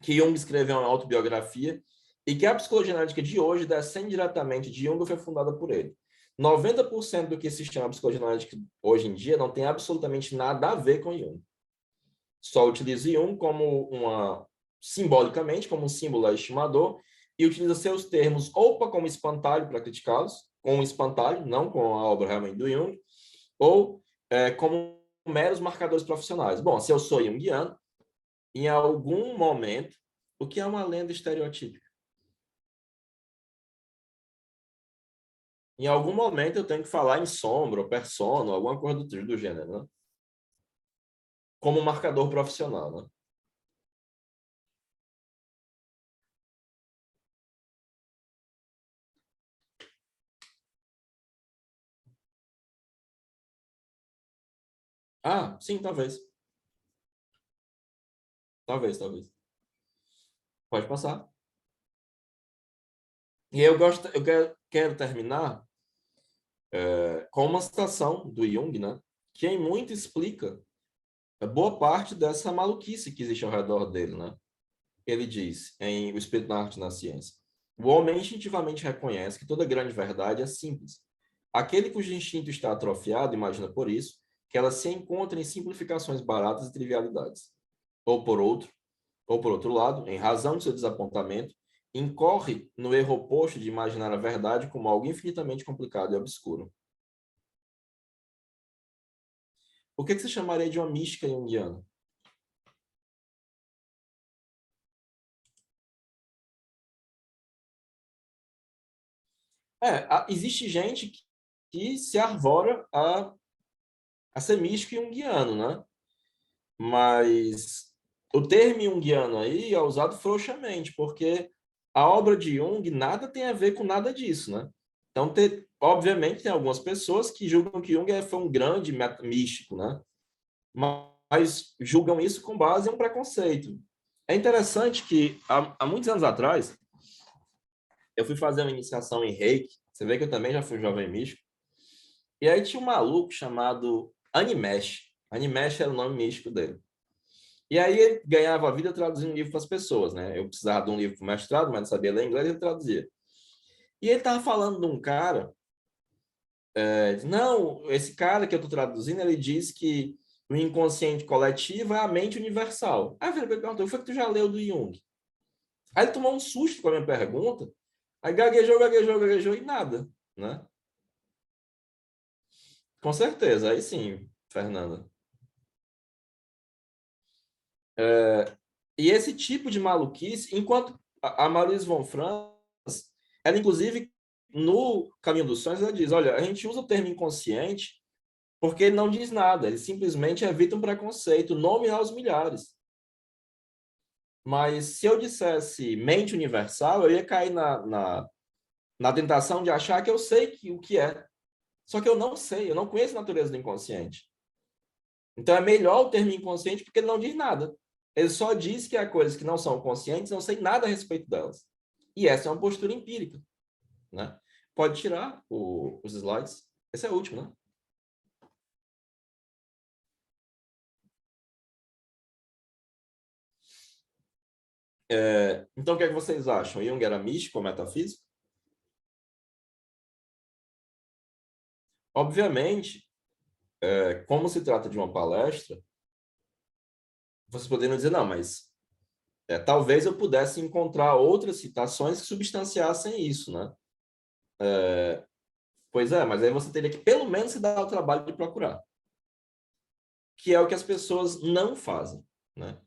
que Jung escreveu uma autobiografia e que a psicologia analítica de hoje descende diretamente de Jung, foi fundada por ele. 90% do que se chama psicologia analítica hoje em dia não tem absolutamente nada a ver com Jung. Só utiliza Jung simbolicamente, como um símbolo estimador, e utiliza seus termos ou como espantalho para criticá-los, com um espantalho, não com a obra realmente do Jung, ou como meros marcadores profissionais. Bom, se eu sou junguiano, em algum momento, o que é uma lenda estereotípica? Em algum momento eu tenho que falar em sombra, ou persona, alguma coisa do gênero, né? Como marcador profissional, né? Ah, sim, talvez. Talvez, talvez. Pode passar. E eu quero terminar com uma citação do Jung, né? Que em muito explica boa parte dessa maluquice que existe ao redor dele, né? Ele diz, em O Espírito na Arte e na Ciência, o homem instintivamente reconhece que toda grande verdade é simples. Aquele cujo instinto está atrofiado imagina por isso que ela se encontra em simplificações baratas e trivialidades. Ou por outro lado, em razão de seu desapontamento, incorre no erro oposto de imaginar a verdade como algo infinitamente complicado e obscuro. O que você chamaria de uma mística junguiana? Existe gente que se arvora a ser místico junguiano, né? Mas o termo junguiano aí é usado frouxamente, porque a obra de Jung nada tem a ver com nada disso, né? Então, obviamente, tem algumas pessoas que julgam que Jung foi um grande místico, né? Mas julgam isso com base em um preconceito. É interessante que, há muitos anos atrás, eu fui fazer uma iniciação em Reiki. Você vê que eu também já fui jovem místico. E aí tinha um maluco chamado Animesh. Animesh era o nome místico dele. E aí ele ganhava a vida traduzindo livro para as pessoas, né? Eu precisava de um livro para o mestrado, mas não sabia ler inglês, ele traduzia. E ele estava falando de um cara, não, esse cara que eu estou traduzindo, ele diz que o inconsciente coletivo é a mente universal. Aí ele perguntou, foi que tu já leu do Jung? Aí ele tomou um susto com a minha pergunta, aí gaguejou e nada, né? Com certeza, aí sim, Fernanda. E esse tipo de maluquice, enquanto a Maurice von Franz, ela inclusive no Caminho dos Sonhos, ela diz, olha, a gente usa o termo inconsciente porque ele não diz nada, ele simplesmente evita um preconceito, nome aos milhares. Mas se eu dissesse mente universal, eu ia cair na tentação de achar que eu sei o que é. Só que eu não sei, eu não conheço a natureza do inconsciente. Então é melhor o termo inconsciente porque ele não diz nada. Ele só diz que há coisas que não são conscientes, não sei nada a respeito delas. E essa é uma postura empírica, né? Pode tirar os slides. Esse é o último, né? Então, o que é que vocês acham? Jung era místico ou metafísico? Obviamente, como se trata de uma palestra, vocês poderiam dizer, não, mas talvez eu pudesse encontrar outras citações que substanciassem isso, né? Pois é, mas aí você teria que pelo menos se dar o trabalho de procurar, que é o que as pessoas não fazem, né?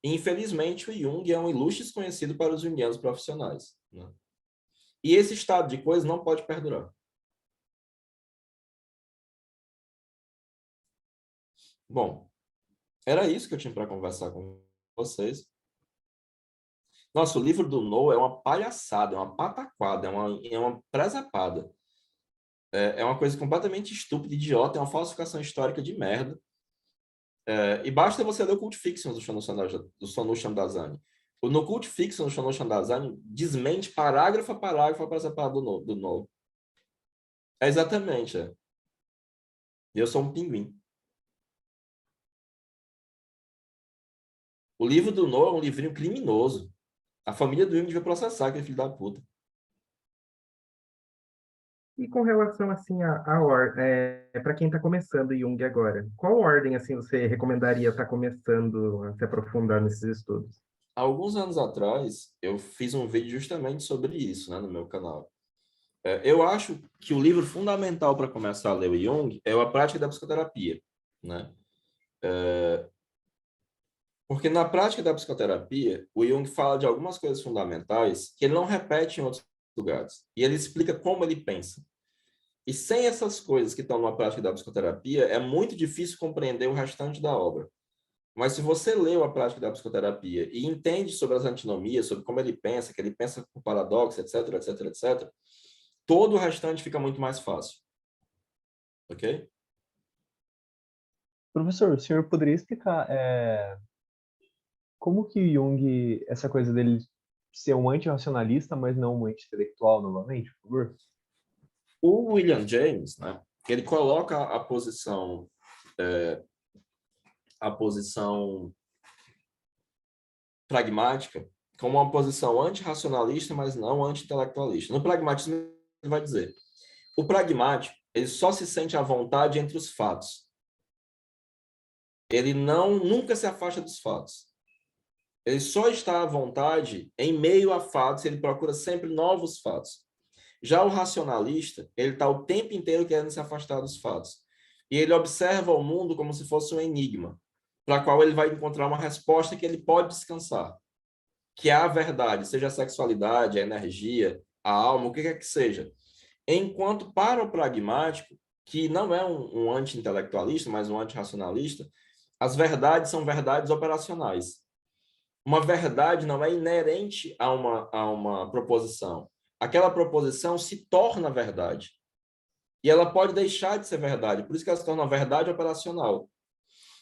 Infelizmente, o Jung é um ilustre desconhecido para os junguianos profissionais, né? E esse estado de coisas não pode perdurar. Bom, era isso que eu tinha para conversar com vocês. Nossa, o livro do Noah é uma palhaçada, é uma pataquada, é uma presepada. É uma coisa completamente estúpida, idiota, é uma falsificação histórica de merda. E basta você ler o Cult Fiction do Sonu Shamdazani. No Cult Fiction do Sonu Shamdazani desmente parágrafo a parágrafo a presepada do Noah. Exatamente, é. Eu sou um pinguim. O livro do Noah é um livrinho criminoso. A família do Jung devia processar aquele filho da puta. E com relação assim a ordem, para quem está começando Jung agora, qual ordem assim você recomendaria estar começando a se aprofundar nesses estudos? Há alguns anos atrás, eu fiz um vídeo justamente sobre isso, né, no meu canal. Eu acho que o livro fundamental para começar a ler o Jung é A Prática da Psicoterapia, né? Porque na prática da psicoterapia, o Jung fala de algumas coisas fundamentais que ele não repete em outros lugares. E ele explica como ele pensa. E sem essas coisas que estão na prática da psicoterapia, é muito difícil compreender o restante da obra. Mas se você leu a prática da psicoterapia e entende sobre as antinomias, sobre como ele pensa, que ele pensa por paradoxo, etc, etc, etc, todo o restante fica muito mais fácil. Ok? Professor, o senhor poderia explicar como que Jung, essa coisa dele ser um antirracionalista, mas não um anti-intelectual novamente, por favor? O William James, né, ele coloca a posição pragmática como uma posição antirracionalista, mas não anti-intelectualista. No pragmatismo, ele vai dizer, o pragmático, ele só se sente à vontade entre os fatos. Ele nunca se afasta dos fatos. Ele só está à vontade em meio a fatos, ele procura sempre novos fatos. Já o racionalista, ele está o tempo inteiro querendo se afastar dos fatos. E ele observa o mundo como se fosse um enigma, para qual ele vai encontrar uma resposta que ele pode descansar, que é a verdade, seja a sexualidade, a energia, a alma, o que quer que seja. Enquanto para o pragmático, que não é um anti-intelectualista, mas um anti-racionalista, As verdades são verdades operacionais. Uma verdade não é inerente a uma proposição. Aquela proposição se torna verdade. E ela pode deixar de ser verdade. Por isso que ela se torna uma verdade operacional.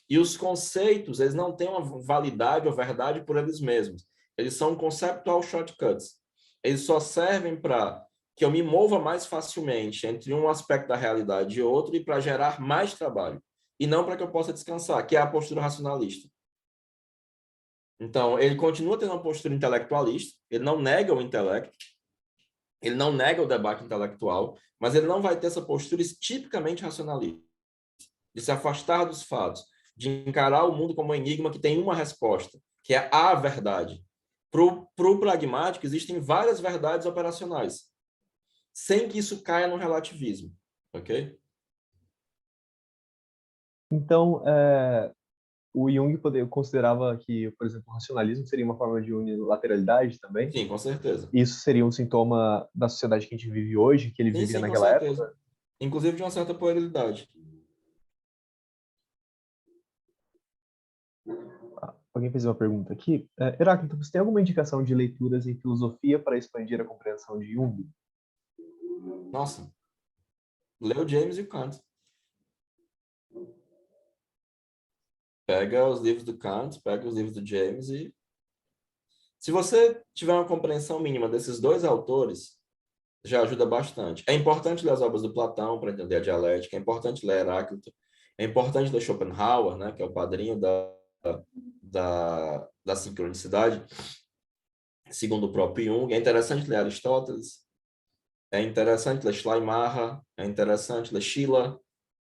E os conceitos, eles não têm uma validade ou verdade por eles mesmos. Eles são conceptual shortcuts. Eles só servem para que eu me mova mais facilmente entre um aspecto da realidade e outro e para gerar mais trabalho. E não para que eu possa descansar, que é a postura racionalista. Então, ele continua tendo uma postura intelectualista, ele não nega o intelecto, ele não nega o debate intelectual, mas ele não vai ter essa postura tipicamente racionalista, de se afastar dos fatos, de encarar o mundo como um enigma que tem uma resposta, que é a verdade. Para o pragmático, existem várias verdades operacionais, sem que isso caia no relativismo, ok? Então, o Jung considerava que, por exemplo, o racionalismo seria uma forma de unilateralidade também. Sim, com certeza. Isso seria um sintoma da sociedade que a gente vive hoje, que ele Sim, vivia sim, com naquela certeza. época. Inclusive de uma certa pluralidade. Alguém fez uma pergunta aqui. Heráclito, você tem alguma indicação de leituras em filosofia para expandir a compreensão de Jung? Nossa, leu James e o Kant. Pega os livros do Kant, pega os livros do James e... Se você tiver uma compreensão mínima desses dois autores, já ajuda bastante. É importante ler as obras do Platão para entender a dialética, é importante ler Heráclito, é importante ler Schopenhauer, né, que é o padrinho da sincronicidade, segundo o próprio Jung. É interessante ler Aristóteles, é interessante ler Schleiermacher, é interessante ler Schiller,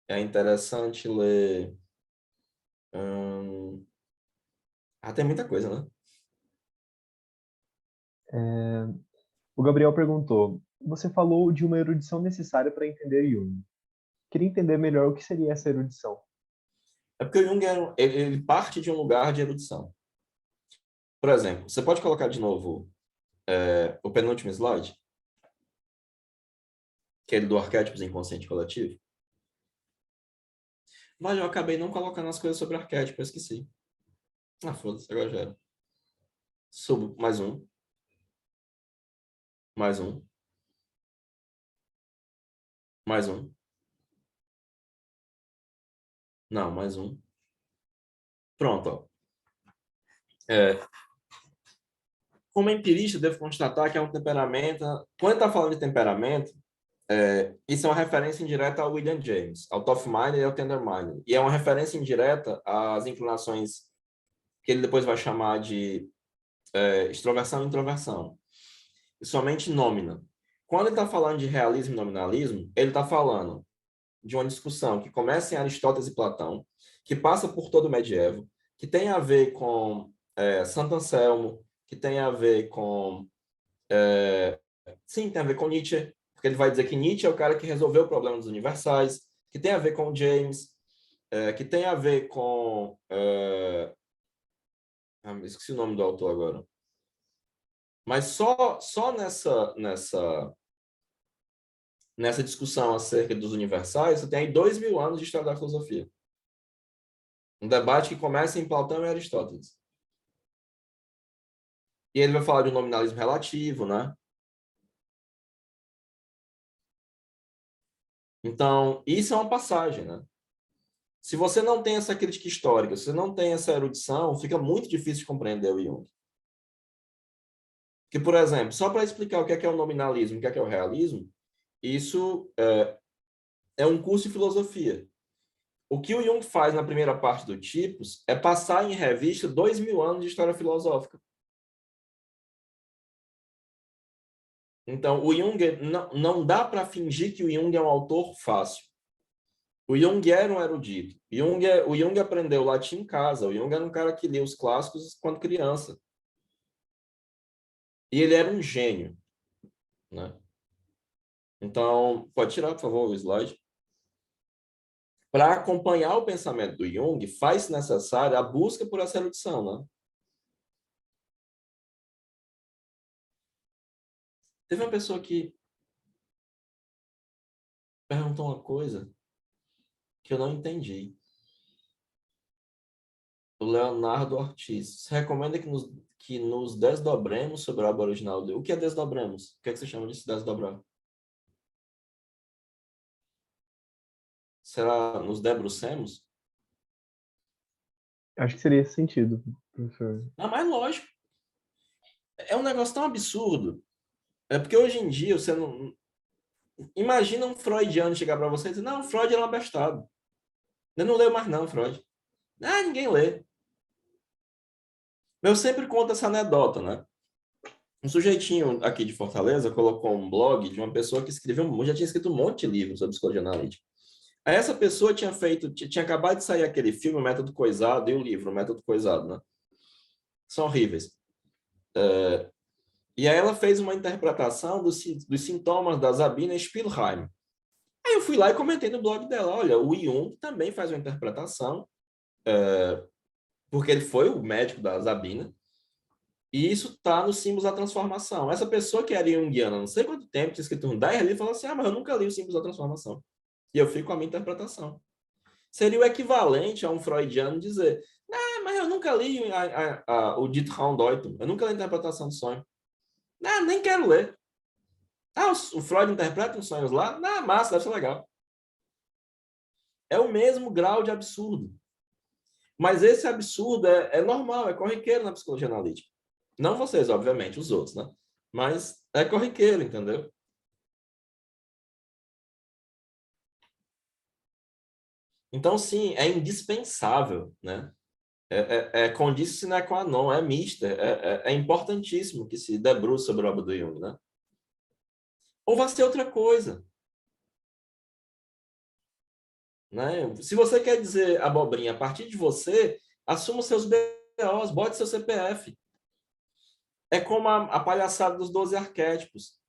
é interessante ler... tem muita coisa, né? O Gabriel perguntou: você falou de uma erudição necessária para entender Jung. Queria entender melhor o que seria essa erudição. É porque o Jung ele parte de um lugar de erudição. Por exemplo, você pode colocar de novo o penúltimo slide, aquele do arquétipos inconsciente coletivo. Mas eu acabei não colocando as coisas sobre arquétipo, eu esqueci. Foda-se, agora já era. Subo mais um, mais um, mais um. Não, mais um. Pronto, ó. Como empirista, devo constatar que é um temperamento. Quando está falando de temperamento, isso é uma referência indireta ao William James, ao Tough-minded e ao Tender-minded. E é uma referência indireta às inclinações que ele depois vai chamar de extroversão e introversão. E somente nômina. Quando ele está falando de realismo e nominalismo, ele está falando de uma discussão que começa em Aristóteles e Platão, que passa por todo o medievo, que tem a ver com Santo Anselmo, que tem a ver com... sim, tem a ver com Nietzsche, porque ele vai dizer que Nietzsche é o cara que resolveu o problema dos universais, que tem a ver com James, que tem a ver com... esqueci o nome do autor agora. Mas só nessa discussão acerca dos universais, você tem aí 2000 anos de história da filosofia. Um debate que começa em Platão e Aristóteles. E ele vai falar de um nominalismo relativo, né? Então, isso é uma passagem, né? Se você não tem essa crítica histórica, se você não tem essa erudição, fica muito difícil de compreender o Jung. Que, por exemplo, só para explicar o que é o nominalismo, o que é o realismo, isso é um curso de filosofia. O que o Jung faz na primeira parte do Tipos é passar em revista 2000 anos de história filosófica. Então, o Jung não dá para fingir que o Jung é um autor fácil. O Jung era um erudito. O Jung aprendeu latim em casa. O Jung era um cara que lia os clássicos quando criança. E ele era um gênio, né? Então, pode tirar, por favor, o slide. Para acompanhar o pensamento do Jung, faz-se necessária a busca por essa erudição, né? Teve uma pessoa que perguntou uma coisa que eu não entendi. O Leonardo Ortiz. Você recomenda que nos desdobremos sobre a obra original dele? O que é desdobremos? O que é que você chama de se desdobrar? Será nos debrucemos? Acho que seria esse sentido, professor. Ah, mas lógico. É um negócio tão absurdo. É porque hoje em dia você não. Imagina um freudiano chegar para você e dizer: não, Freud era um abestado. Eu não leio mais, não, Freud. Ah, ninguém lê. Eu sempre conto essa anedota, né? Um sujeitinho aqui de Fortaleza colocou um blog de uma pessoa que já tinha escrito um monte de livros sobre psicologia analítica. Aí essa pessoa tinha acabado de sair aquele filme, O Método Coisado, e o livro, O Método Coisado, né? São horríveis. E aí ela fez uma interpretação dos sintomas da Sabina Spielheim. Aí eu fui lá e comentei no blog dela, olha, o Jung também faz uma interpretação, porque ele foi o médico da Sabina, e isso está nos símbolos da transformação. Essa pessoa que era junguiana, não sei quanto tempo, tinha escrito um 10 ali, falou assim, mas eu nunca li os símbolos da transformação. E eu fico com a minha interpretação. Seria o equivalente a um freudiano dizer, mas eu nunca li o Dito Raundeutung, eu nunca li a interpretação do sonho. Nem quero ler. O Freud interpreta os sonhos lá? Massa, deve ser legal. É o mesmo grau de absurdo. Mas esse absurdo é normal, é corriqueiro na psicologia analítica. Não vocês, obviamente, os outros, né? Mas é corriqueiro, entendeu? Então, sim, é indispensável, né? É condício sine qua non, é mista, é importantíssimo que se debruce sobre a obra do Jung, né? Ou vai ser outra coisa, né? Se você quer dizer abobrinha a partir de você, assuma os seus BOs, bote seu CPF. É como a palhaçada dos 12 arquétipos.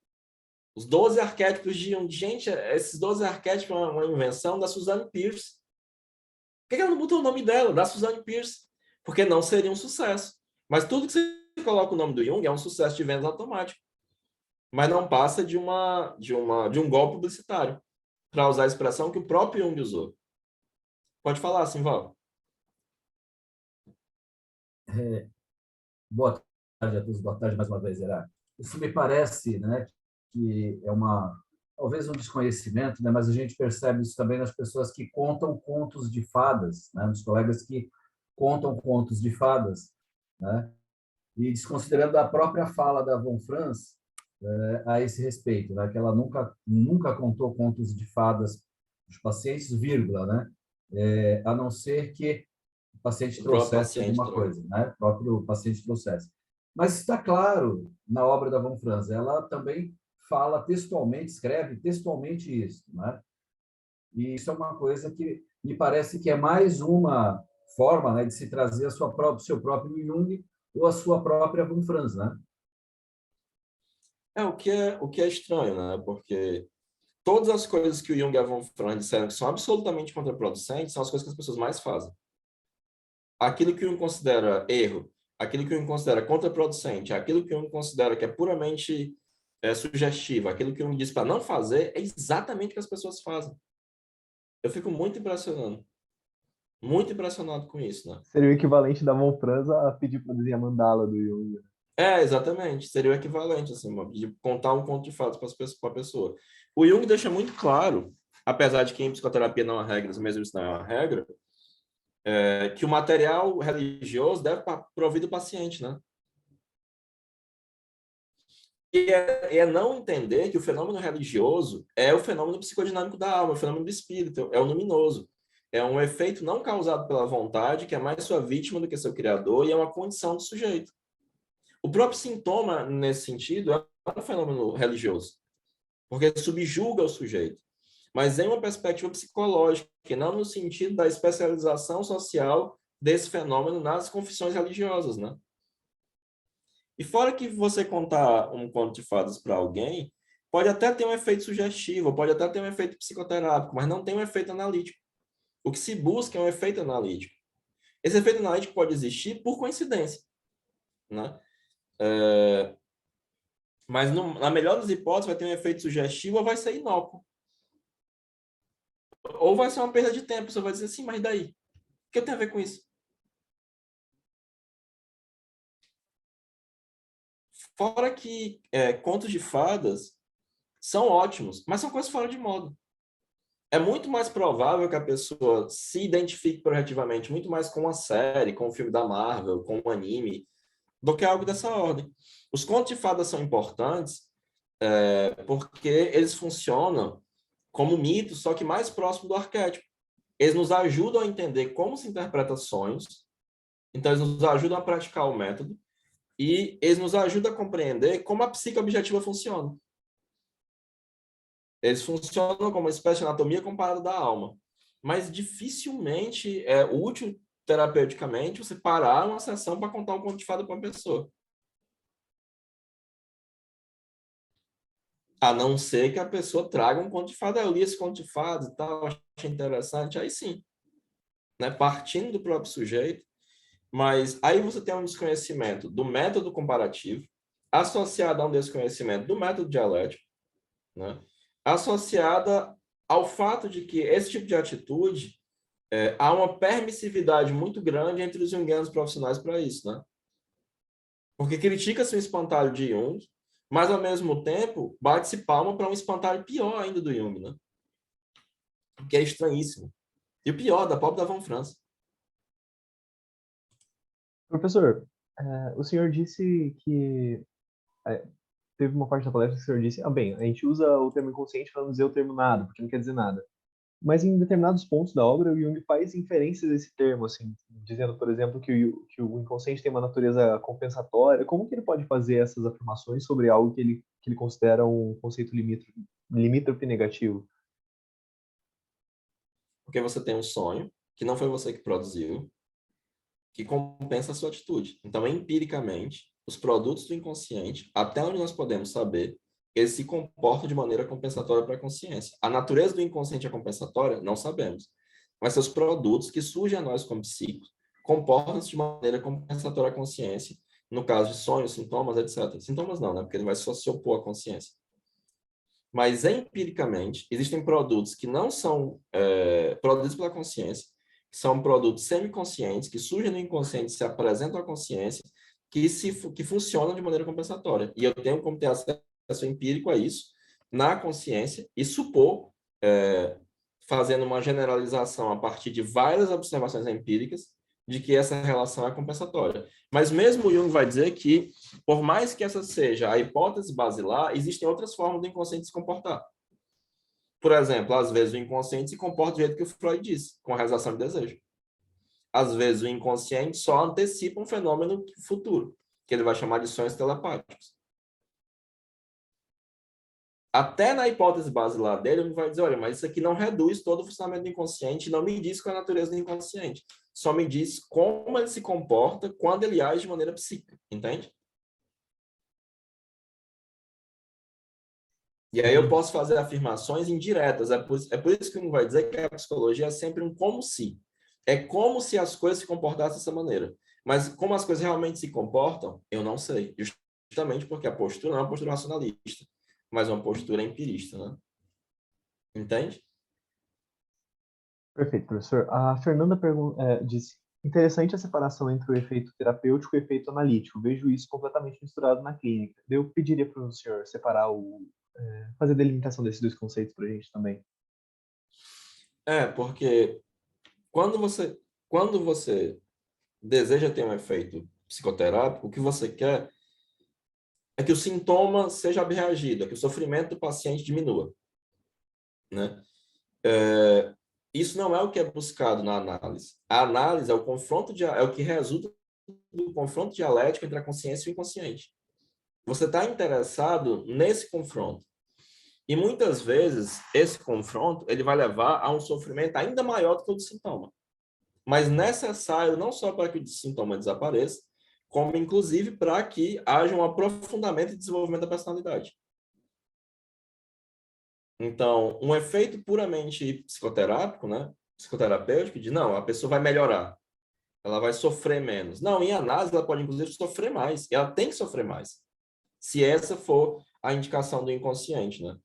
Os 12 arquétipos de Jung. Gente, esses 12 arquétipos é uma invenção da Suzanne Pierce. Por que ela não botou o nome dela, da Suzanne Pierce? Porque não seria um sucesso. Mas tudo que você coloca o nome do Jung é um sucesso de vendas automático. Mas não passa de um golpe publicitário, para usar a expressão que o próprio Jung usou. Pode falar, Simval. Boa tarde a todos, boa tarde mais uma vez, Gerard. Isso me parece, né, que é talvez um desconhecimento, né, mas a gente percebe isso também nas pessoas que contam contos de fadas, né, nos colegas que contam contos de fadas, né, e desconsiderando a própria fala da Von Franz a esse respeito, né, que ela nunca contou contos de fadas dos pacientes, vírgula, né, a não ser que o paciente trouxesse alguma coisa, né? O próprio paciente trouxesse. Mas está claro na obra da Von Franz, ela também fala textualmente, escreve textualmente isso, né? E isso é uma coisa que me parece que é mais uma forma, né, de se trazer o seu próprio Jung ou a sua própria Von Franz, né? O que é estranho, né? Porque todas as coisas que o Jung e a Von Franz disseram que são absolutamente contraproducentes são as coisas que as pessoas mais fazem. Aquilo que um considera erro, aquilo que um considera contraproducente, aquilo que um considera que é puramente sugestivo, aquilo que um diz para não fazer, é exatamente o que as pessoas fazem. Eu fico muito impressionado com isso, né? Seria o equivalente da Von Franz a pedir para desenhar mandala do Jung. Exatamente. Seria o equivalente, assim, de contar um conto de fatos para a pessoa. O Jung deixa muito claro, apesar de que em psicoterapia não há regras, mesmo isso não é uma regra, que o material religioso deve prover o paciente, né? E é não entender que o fenômeno religioso é o fenômeno psicodinâmico da alma, o fenômeno do espírito, é o luminoso. É um efeito não causado pela vontade, que é mais sua vítima do que seu criador, e é uma condição do sujeito. O próprio sintoma, nesse sentido, é um fenômeno religioso, porque subjuga o sujeito, mas em uma perspectiva psicológica, que não no sentido da especialização social desse fenômeno nas confissões religiosas, né? E fora que você contar um conto de fadas para alguém, pode até ter um efeito sugestivo, pode até ter um efeito psicoterápico, mas não tem um efeito analítico. O que se busca é um efeito analítico. Esse efeito analítico pode existir por coincidência, né? Mas na melhor das hipóteses vai ter um efeito sugestivo ou vai ser inócuo. Ou vai ser uma perda de tempo. Você vai dizer assim, mas daí? O que eu tenho a ver com isso? Fora que contos de fadas são ótimos, mas são coisas fora de moda. É muito mais provável que a pessoa se identifique projetivamente muito mais com uma série, com um filme da Marvel, com um anime, do que algo dessa ordem. Os contos de fadas são importantes porque eles funcionam como mitos, só que mais próximo do arquétipo. Eles nos ajudam a entender como se interpreta sonhos, então eles nos ajudam a praticar o método, e eles nos ajudam a compreender como a psique objetiva funciona. Eles funcionam como uma espécie de anatomia comparada da alma. Mas dificilmente é útil terapeuticamente você parar uma sessão para contar um conto de fada para uma pessoa. A não ser que a pessoa traga um conto de fada. Eu li esse conto de fada e tal, achei interessante. Aí sim, né? Partindo do próprio sujeito. Mas aí você tem um desconhecimento do método comparativo, associado a um desconhecimento do método dialético, né? Associada ao fato de que esse tipo de atitude há uma permissividade muito grande entre os junguianos profissionais para isso, né? Porque critica-se o espantalho de Jung, mas ao mesmo tempo bate-se palma para um espantalho pior ainda do Jung, né? Que é estranhíssimo. E o pior, da pobre da Von Franz. Professor, o senhor disse que teve uma parte da palestra que o senhor disse, bem, a gente usa o termo inconsciente para não dizer o termo nada, porque não quer dizer nada. Mas em determinados pontos da obra, o Jung faz inferências desse termo, assim, dizendo, por exemplo, que o inconsciente tem uma natureza compensatória. Como que ele pode fazer essas afirmações sobre algo que ele considera um conceito limítrofe negativo? Porque você tem um sonho, que não foi você que produziu, que compensa a sua atitude. Então, empiricamente, os produtos do inconsciente, até onde nós podemos saber, eles se comportam de maneira compensatória para a consciência. A natureza do inconsciente é compensatória? Não sabemos. Mas seus produtos, que surgem a nós como psíquicos, comportam-se de maneira compensatória à consciência, no caso de sonhos, sintomas, etc. Sintomas não, né? Porque ele vai só se opor à consciência. Mas, empiricamente, existem produtos que não são produzidos pela consciência, que são produtos semiconscientes, que surgem no inconsciente, se apresentam à consciência, que funcionam de maneira compensatória. E eu tenho como ter acesso empírico a isso na consciência e supor, fazendo uma generalização a partir de várias observações empíricas, de que essa relação é compensatória. Mas mesmo Jung vai dizer que, por mais que essa seja a hipótese basilar, existem outras formas do inconsciente se comportar. Por exemplo, às vezes o inconsciente se comporta do jeito que o Freud disse, com a realização de desejo. Às vezes o inconsciente só antecipa um fenômeno futuro, que ele vai chamar de sonhos telepáticos. Até na hipótese basilar dele, ele vai dizer, olha, mas isso aqui não reduz todo o funcionamento do inconsciente, não me diz qual é a natureza do inconsciente. Só me diz como ele se comporta quando ele age de maneira psíquica, entende? E aí eu posso fazer afirmações indiretas. É por isso que ele vai dizer que a psicologia é sempre um como se. É como se as coisas se comportassem dessa maneira. Mas como as coisas realmente se comportam, eu não sei. Justamente porque a postura não é uma postura racionalista, mas uma postura empirista, né? Entende? Perfeito, professor. A Fernanda disse, interessante a separação entre o efeito terapêutico e o efeito analítico. Vejo isso completamente misturado na clínica. Eu pediria para o senhor separar fazer a delimitação desses dois conceitos para a gente também. Porque quando você deseja ter um efeito psicoterápico, o que você quer é que o sintoma seja abreagido, é que o sofrimento do paciente diminua, né? Isso não é o que é buscado na análise. A análise é o que resulta do confronto dialético entre a consciência e o inconsciente. Você está interessado nesse confronto. E muitas vezes esse confronto ele vai levar a um sofrimento ainda maior do que o do sintoma. Mas necessário não só para que o sintoma desapareça, como inclusive para que haja um aprofundamento e desenvolvimento da personalidade. Então, um efeito puramente psicoterápico, né, psicoterapêutico, de não, a pessoa vai melhorar, ela vai sofrer menos. Não, em análise ela pode inclusive sofrer mais, e ela tem que sofrer mais, se essa for a indicação do inconsciente, né?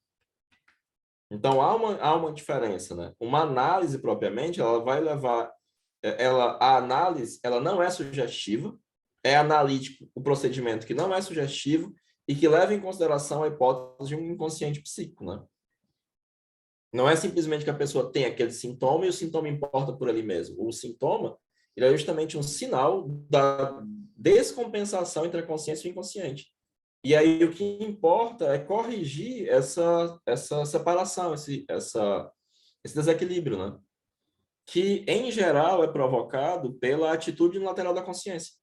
Então, há uma diferença, né? Uma análise propriamente, ela vai levar, a análise, ela não é sugestiva, é analítico o procedimento que não é sugestivo e que leva em consideração a hipótese de um inconsciente psíquico, né? Não é simplesmente que a pessoa tem aquele sintoma e o sintoma importa por ele mesmo. O sintoma, ele é justamente um sinal da descompensação entre a consciência e o inconsciente. E aí o que importa é corrigir essa separação, esse desequilíbrio, né? Que, em geral, é provocado pela atitude unilateral da consciência.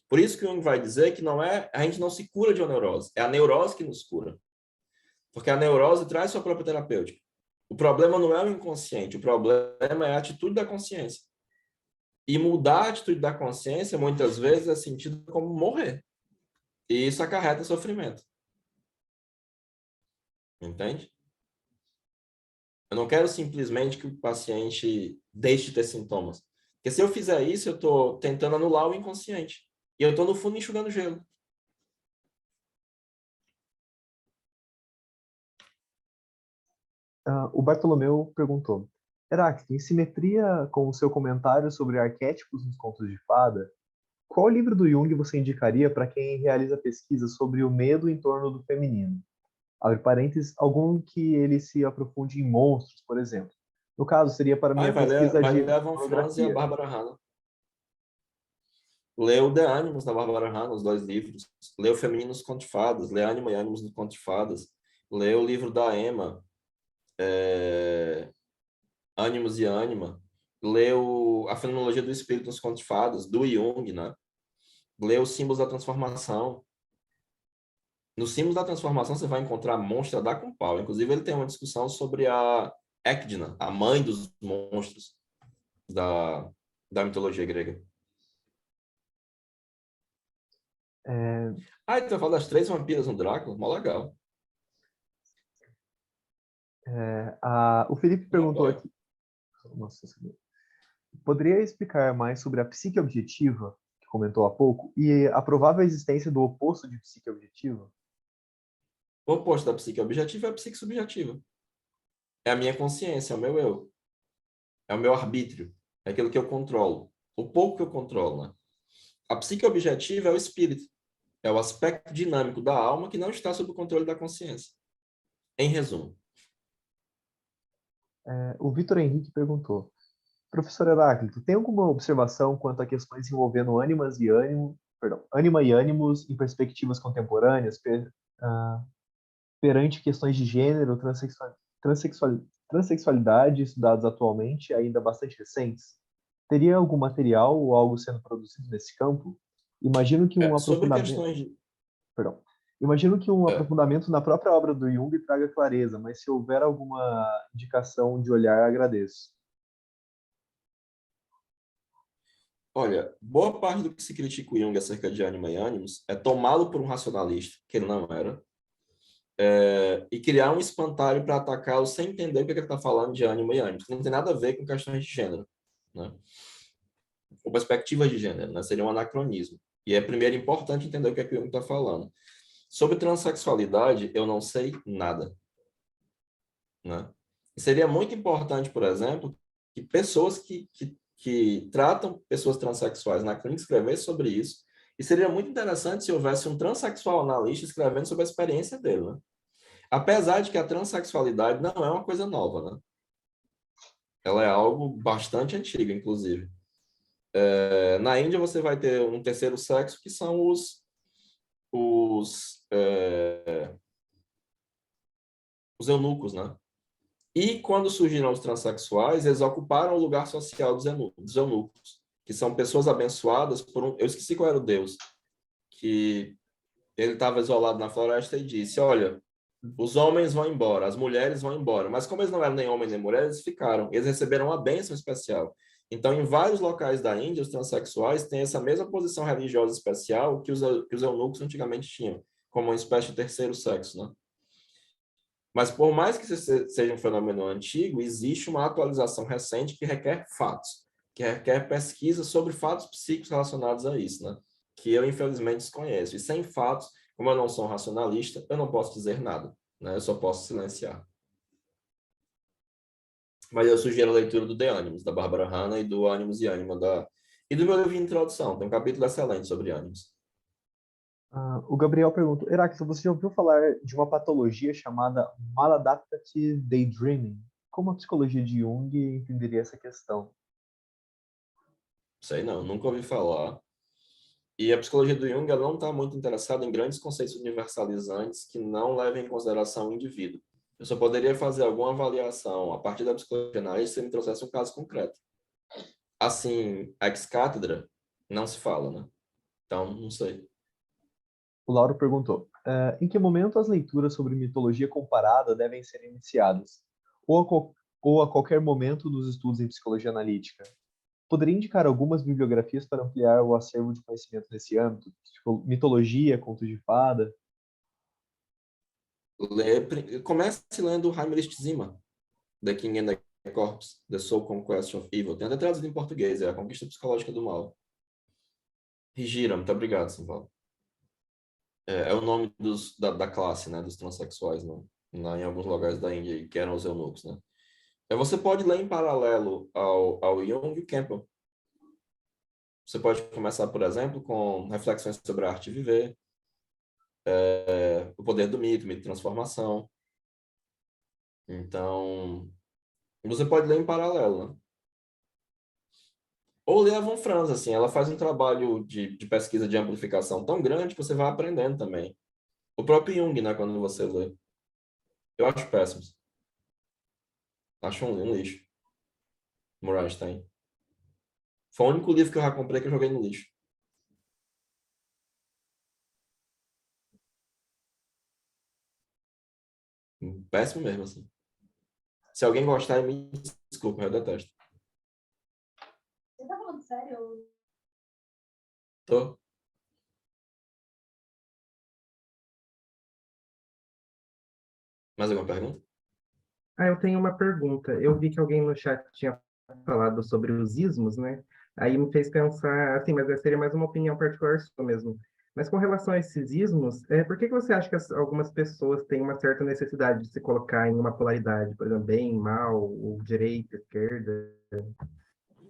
Por isso que o Jung vai dizer que a gente não se cura de uma neurose, é a neurose que nos cura. Porque a neurose traz sua própria terapêutica. O problema não é o inconsciente, o problema é a atitude da consciência. E mudar a atitude da consciência, muitas vezes, é sentido como morrer. E isso acarreta sofrimento. Entende? Eu não quero simplesmente que o paciente deixe de ter sintomas. Porque se eu fizer isso, eu estou tentando anular o inconsciente. E eu estou, no fundo, enxugando gelo. O Bartolomeu perguntou: Heráclito, em simetria com o seu comentário sobre arquétipos nos contos de fada, qual livro do Jung você indicaria para quem realiza pesquisa sobre o medo em torno do feminino? Abre parênteses, algum que ele se aprofunde em monstros, por exemplo. No caso, seria para minha pesquisa Vai de ler a Van Franz e a monografia. Bárbara Hanna. Leu The Animals da Bárbara Hanna, os 2 livros. Leu Feminino nos Contos de Fadas. Lê Anima e Animos nos Contos de Fadas. Leu o livro da Emma, Animus e Anima. Leu A Fenomenologia do Espírito nos Contos de Fadas, do Jung, né? Leu Os Símbolos da Transformação. Nos Símbolos da Transformação você vai encontrar monstro da com pau. Inclusive, ele tem uma discussão sobre a Ecdna, a mãe dos monstros da mitologia grega. Então fala das 3 vampiras no Drácula, mó legal. O Felipe perguntou aqui. Nossa, poderia explicar mais sobre a psique objetiva, que comentou há pouco, e a provável existência do oposto de psique objetiva? O oposto da psique objetiva é a psique subjetiva. É a minha consciência, é o meu eu. É o meu arbítrio. É aquilo que eu controlo. O pouco que eu controlo, né? A psique objetiva é o espírito. É o aspecto dinâmico da alma que não está sob o controle da consciência. Em resumo. O Vitor Henrique perguntou: Professor Heráclito, tem alguma observação quanto a questões envolvendo ânima e ânimos em perspectivas contemporâneas, perante questões de gênero, transexualidade estudados atualmente, ainda bastante recentes? Teria algum material ou algo sendo produzido nesse campo? Imagino que um Sobre aprofundamento, questões de... imagino que um aprofundamento na própria obra do Jung traga clareza, mas se houver alguma indicação de olhar, agradeço. Olha, boa parte do que se critica o Jung acerca de ânima e ânimos é tomá-lo por um racionalista, que ele não era, e criar um espantalho para atacá-lo sem entender o que ele está falando de ânima e ânimos. Não tem nada a ver com questões de gênero, né? Com perspectivas de gênero, né? Seria um anacronismo. E é primeiro importante entender o que o Jung está falando. Sobre transexualidade, eu não sei nada, né? Seria muito importante, por exemplo, que pessoas que tratam pessoas transexuais na clínica escrevessem sobre isso. E seria muito interessante se houvesse um transexual analista escrevendo sobre a experiência dele, né? Apesar de que a transexualidade não é uma coisa nova, né? Ela é algo bastante antigo, inclusive. Na Índia, você vai ter um terceiro sexo, que são os eunucos, né? E quando surgiram os transexuais, eles ocuparam o lugar social dos eunucos, que são pessoas abençoadas por um... Eu esqueci qual era o deus, que ele estava isolado na floresta e disse, olha, os homens vão embora, as mulheres vão embora. Mas como eles não eram nem homens nem mulheres, eles ficaram. Eles receberam uma bênção especial. Então, em vários locais da Índia, os transexuais têm essa mesma posição religiosa especial que os eunucos antigamente tinham, como uma espécie de terceiro sexo, né? Mas, por mais que seja um fenômeno antigo, existe uma atualização recente que requer fatos, que requer pesquisa sobre fatos psíquicos relacionados a isso, né? Que eu, infelizmente, desconheço. E sem fatos, como eu não sou um racionalista, eu não posso dizer nada, né? Eu só posso silenciar. Mas eu sugiro a leitura do The Animals, da Bárbara Hanna, e do Animus e Anima, da E do meu livro de introdução, tem um capítulo excelente sobre animes. O Gabriel pergunta, Heráclito, você já ouviu falar de uma patologia chamada Maladaptive Daydreaming? Como a psicologia de Jung entenderia essa questão? Sei não, nunca ouvi falar. E a psicologia do Jung ela não está muito interessada em grandes conceitos universalizantes que não levem em consideração o indivíduo. Eu só poderia fazer alguma avaliação a partir da psicologia analítica se me trouxesse um caso concreto. Assim, ex-cátedra, não se fala, né? Então, não sei. O Lauro perguntou, em que momento as leituras sobre mitologia comparada devem ser iniciadas? Ou a qualquer momento dos estudos em psicologia analítica? Poderia indicar algumas bibliografias para ampliar o acervo de conhecimento nesse âmbito? Tipo, mitologia, contos de fada? Comece lendo Heinrich Zimmer, The King and the Corpse, The Soul Conquest of Evil. Tem até traduzido em português, é A Conquista Psicológica do Mal. Rigira, muito obrigado, São Paulo. É o nome da classe, né, dos transexuais, né, em alguns lugares da Índia, que eram os eunucos, né. Você pode ler em paralelo ao Jung e Campbell. Você pode começar, por exemplo, com reflexões sobre a arte de viver, o poder do mito de transformação. Então, você pode ler em paralelo, né? Ou ler a Von Franz, assim, ela faz um trabalho de pesquisa de amplificação tão grande que você vai aprendendo também. O próprio Jung, né, quando você lê. Eu acho péssimos. Acho um lixo. Morastein. Foi o único livro que eu já comprei que eu joguei no lixo. Péssimo mesmo, assim. Se alguém gostar, me desculpa, eu detesto. Você tá falando sério? Tô. Mais alguma pergunta? Eu tenho uma pergunta. Eu vi que alguém no chat tinha falado sobre os ismos, né? Aí me fez pensar, assim, mas essa seria mais uma opinião particular sua mesmo. Mas com relação a esses ismos, por que que você acha que algumas pessoas têm uma certa necessidade de se colocar em uma polaridade, por exemplo, bem, mal, ou direita, esquerda?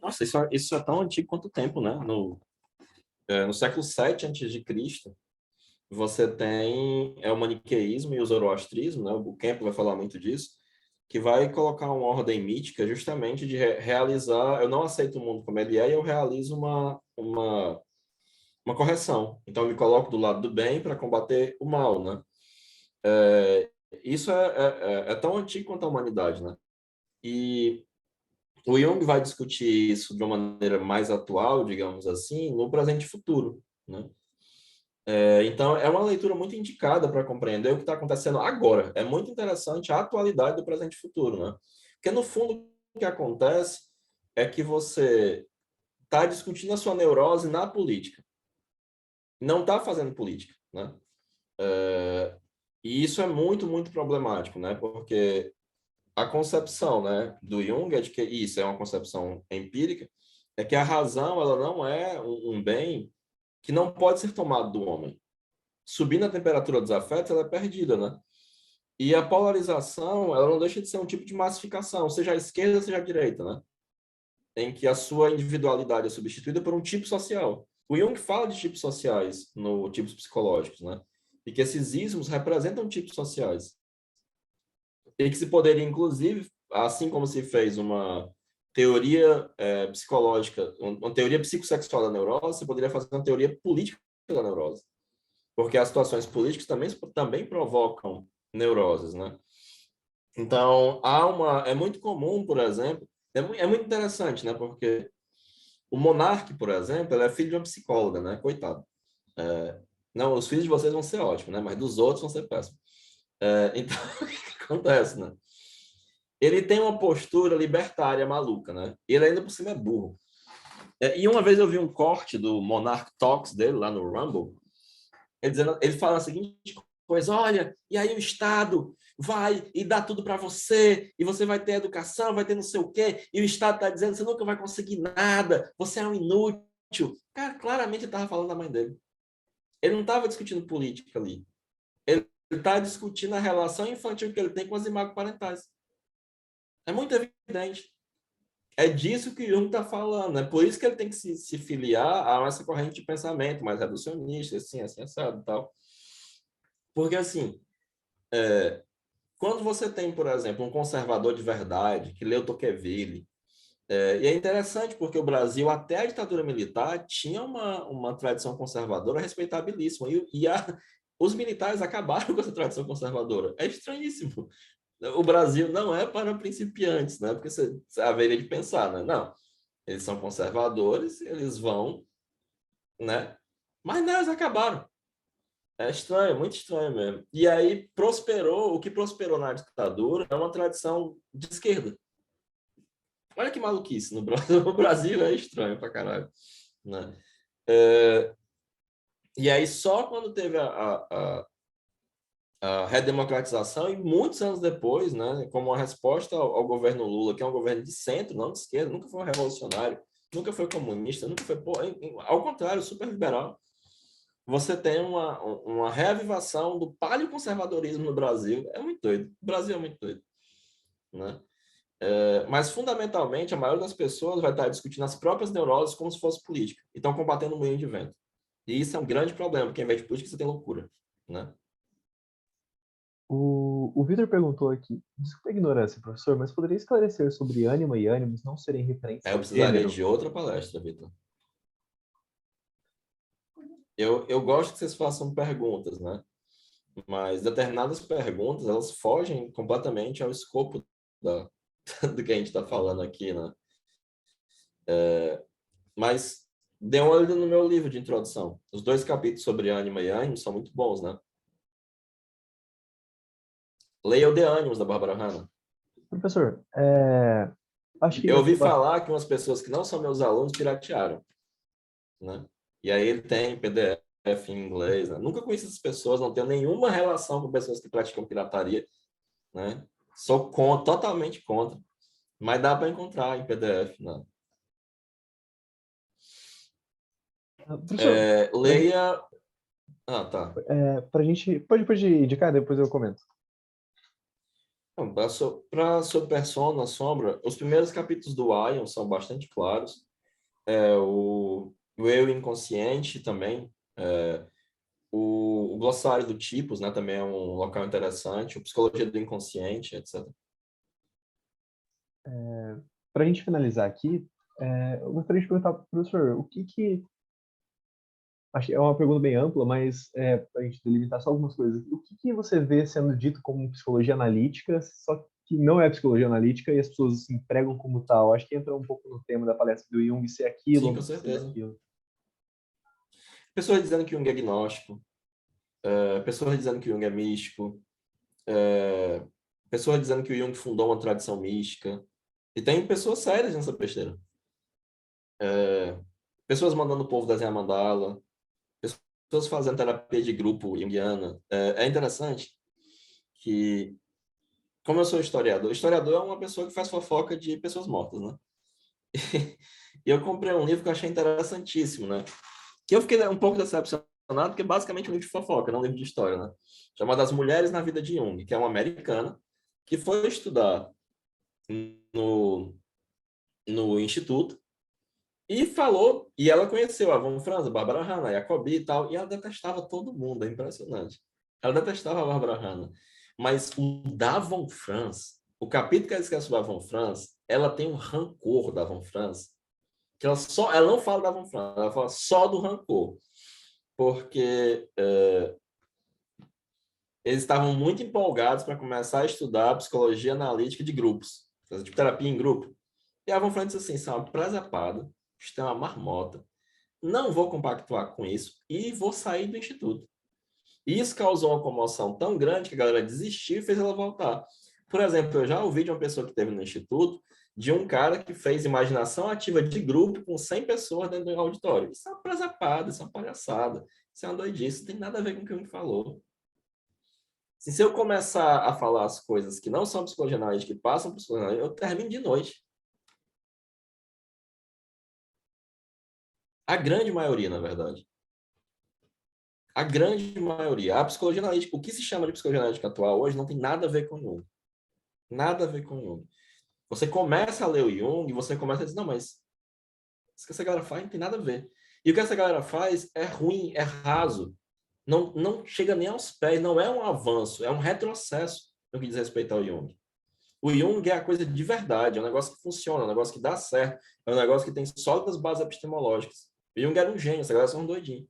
Nossa, isso é tão antigo quanto o tempo, né? No século VII a.C., você tem o maniqueísmo e o zoroastrismo, né? O Campbell vai falar muito disso, que vai colocar uma ordem mítica justamente de realizar, eu não aceito o mundo como ele é e eu realizo uma correção. Então, eu me coloco do lado do bem para combater o mal, né? Isso é tão antigo quanto a humanidade, né? E o Jung vai discutir isso de uma maneira mais atual, digamos assim, no presente e futuro, né? Então, é uma leitura muito indicada para compreender o que está acontecendo agora. É muito interessante a atualidade do presente e futuro, né? Porque, no fundo, o que acontece é que você está discutindo a sua neurose na política. Não está fazendo política, né? E isso é muito, muito problemático, né? Porque a concepção, né, do Jung é de que isso é uma concepção empírica, é que a razão ela não é um bem que não pode ser tomado do homem. Subindo a temperatura dos afetos, ela é perdida, né? E a polarização, ela não deixa de ser um tipo de massificação, seja a esquerda, seja a direita, né? Em que a sua individualidade é substituída por um tipo social. O Jung fala de tipos sociais no tipos psicológicos, né? E que esses ismos representam tipos sociais. E que se poderia, inclusive, assim como se fez uma teoria psicológica, uma teoria psicossexual da neurose, você poderia fazer uma teoria política da neurose. Porque as situações políticas também provocam neuroses, né? Então, é muito comum, por exemplo, é muito interessante, né? Porque o monarca, por exemplo, ele é filho de uma psicóloga, né? Coitado. Não, os filhos de vocês vão ser ótimos, né? Mas dos outros vão ser péssimos. Então, o que acontece, né? Ele tem uma postura libertária maluca, né? Ele ainda por cima é burro. E uma vez eu vi um corte do Monarch Talks dele lá no Rumble, ele fala a seguinte coisa: olha, e aí o Estado vai e dá tudo para você, e você vai ter educação, vai ter não sei o quê, e o Estado está dizendo que você nunca vai conseguir nada, você é um inútil. Cara, claramente ele estava falando da mãe dele. Ele não estava discutindo política ali. Ele está discutindo a relação infantil que ele tem com as imagens parentais. É muito evidente. é disso que o Jung está falando, é por isso que ele tem que se filiar a essa corrente de pensamento mais reducionista, assim, assado e tal. Porque, assim, quando você tem, por exemplo, um conservador de verdade, que leu Tocqueville, e é interessante porque o Brasil, até a ditadura militar, tinha uma tradição conservadora respeitabilíssima, os militares acabaram com essa tradição conservadora. É estranhíssimo. O Brasil não é para principiantes, né? Porque você haveria de pensar, né? Não, eles são conservadores, eles vão, né? Mas não, eles acabaram. É estranho, muito estranho mesmo. E aí prosperou, o que prosperou na ditadura é uma tradição de esquerda. Olha que maluquice, no Brasil, o Brasil é estranho pra caralho, né? E aí só quando teve a redemocratização e muitos anos depois, né, como uma resposta ao governo Lula, que é um governo de centro, não de esquerda, nunca foi um revolucionário, nunca foi comunista, nunca foi... ao contrário, super liberal. Você tem uma reavivação do paleoconservadorismo no Brasil. É muito doido. O Brasil é muito doido, né? Mas, fundamentalmente, a maioria das pessoas vai estar discutindo as próprias neuroses como se fosse política. E estão combatendo o moinho de vento. E isso é um grande problema, porque, ao invés de política, você tem loucura, né? O Vitor perguntou aqui, desculpa a ignorância, professor, mas poderia esclarecer sobre ânima e ânimos não serem referentes Eu ao precisaria gênero? de outra palestra, Vitor. Eu gosto que vocês façam perguntas, né? Mas determinadas perguntas, elas fogem completamente ao escopo do que a gente está falando aqui, né? Mas dê uma olhada no meu livro de introdução. Os 2 capítulos sobre ânima e ânimo são muito bons, né? Leia o De Ânimos, da Bárbara Hanna. Professor, acho que Eu já ouvi tem bastante. falar que umas pessoas que não são meus alunos piratearam, né? E aí ele tem PDF em inglês, né? Nunca conheci essas pessoas, não tenho nenhuma relação com pessoas que praticam pirataria, né? Sou totalmente contra, mas dá para encontrar em PDF, né? Professor, Leia... Ah, tá. pra gente. Pode indicar, depois eu comento. Para sua persona, Sombra, os primeiros capítulos do Ion são bastante claros. O eu inconsciente também. O glossário do tipos, né, também é um local interessante. O psicologia do inconsciente, etc. Para a gente finalizar aqui, eu gostaria de perguntar, professor, o que acho que é uma pergunta bem ampla, mas para a gente delimitar só algumas coisas. O que você vê sendo dito como psicologia analítica, só que não é psicologia analítica e as pessoas se empregam como tal? Acho que entra um pouco no tema da palestra do Jung ser Sim, aquilo, com não ser certeza. aquilo. Pessoas dizendo que Jung é agnóstico, pessoas dizendo que Jung é místico, pessoas dizendo que o Jung fundou uma tradição mística. E tem pessoas sérias nessa besteira. Pessoas mandando o povo desenhar mandala, pessoas fazendo terapia de grupo junguiana. É interessante que, como eu sou historiador é uma pessoa que faz fofoca de pessoas mortas, né? E eu comprei um livro que eu achei interessantíssimo, né? Que eu fiquei um pouco decepcionado, porque basicamente é um livro de fofoca, não um livro de história, né? Chamado As Mulheres na Vida de Jung, que é uma americana que foi estudar no instituto e falou, e ela conheceu a Von Franz, a Barbara Hanna, a Jacobi e tal, e ela detestava todo mundo, é impressionante. Ela detestava a Barbara Hanna. Mas o da Von Franz, o capítulo que ela esquece sobre a Von Franz, ela tem um rancor da Von Franz, que ela não fala da Von Franz, ela fala só do rancor. Porque eles estavam muito empolgados para começar a estudar psicologia analítica de grupos, tipo terapia em grupo. E a Von Franz disse assim, isso é uma presepada, isso é uma marmota, não vou compactuar com isso e vou sair do instituto. E isso causou uma comoção tão grande que a galera desistiu e fez ela voltar. Por exemplo, eu já ouvi de uma pessoa que teve no instituto, de um cara que fez imaginação ativa de grupo com 100 pessoas dentro do auditório. Isso é uma presepada, isso é uma palhaçada, isso é uma doidice, não tem nada a ver com o que o Jung falou. Se eu começar a falar as coisas que não são psicologia analítica, que passam por psicologia analítica, eu termino de noite. A grande maioria, na verdade. A grande maioria. A psicologia analítica, o que se chama de psicologia analítica atual hoje não tem nada a ver com Jung. Nada a ver com Jung. Você começa a ler o Jung e você começa a dizer, não, mas isso que essa galera faz não tem nada a ver. E o que essa galera faz é ruim, é raso. Não chega nem aos pés, não é um avanço, é um retrocesso no que diz respeito ao Jung. O Jung é a coisa de verdade, é um negócio que funciona, é um negócio que dá certo, é um negócio que tem sólidas bases epistemológicas. O Jung era um gênio, essa galera são doidinhos.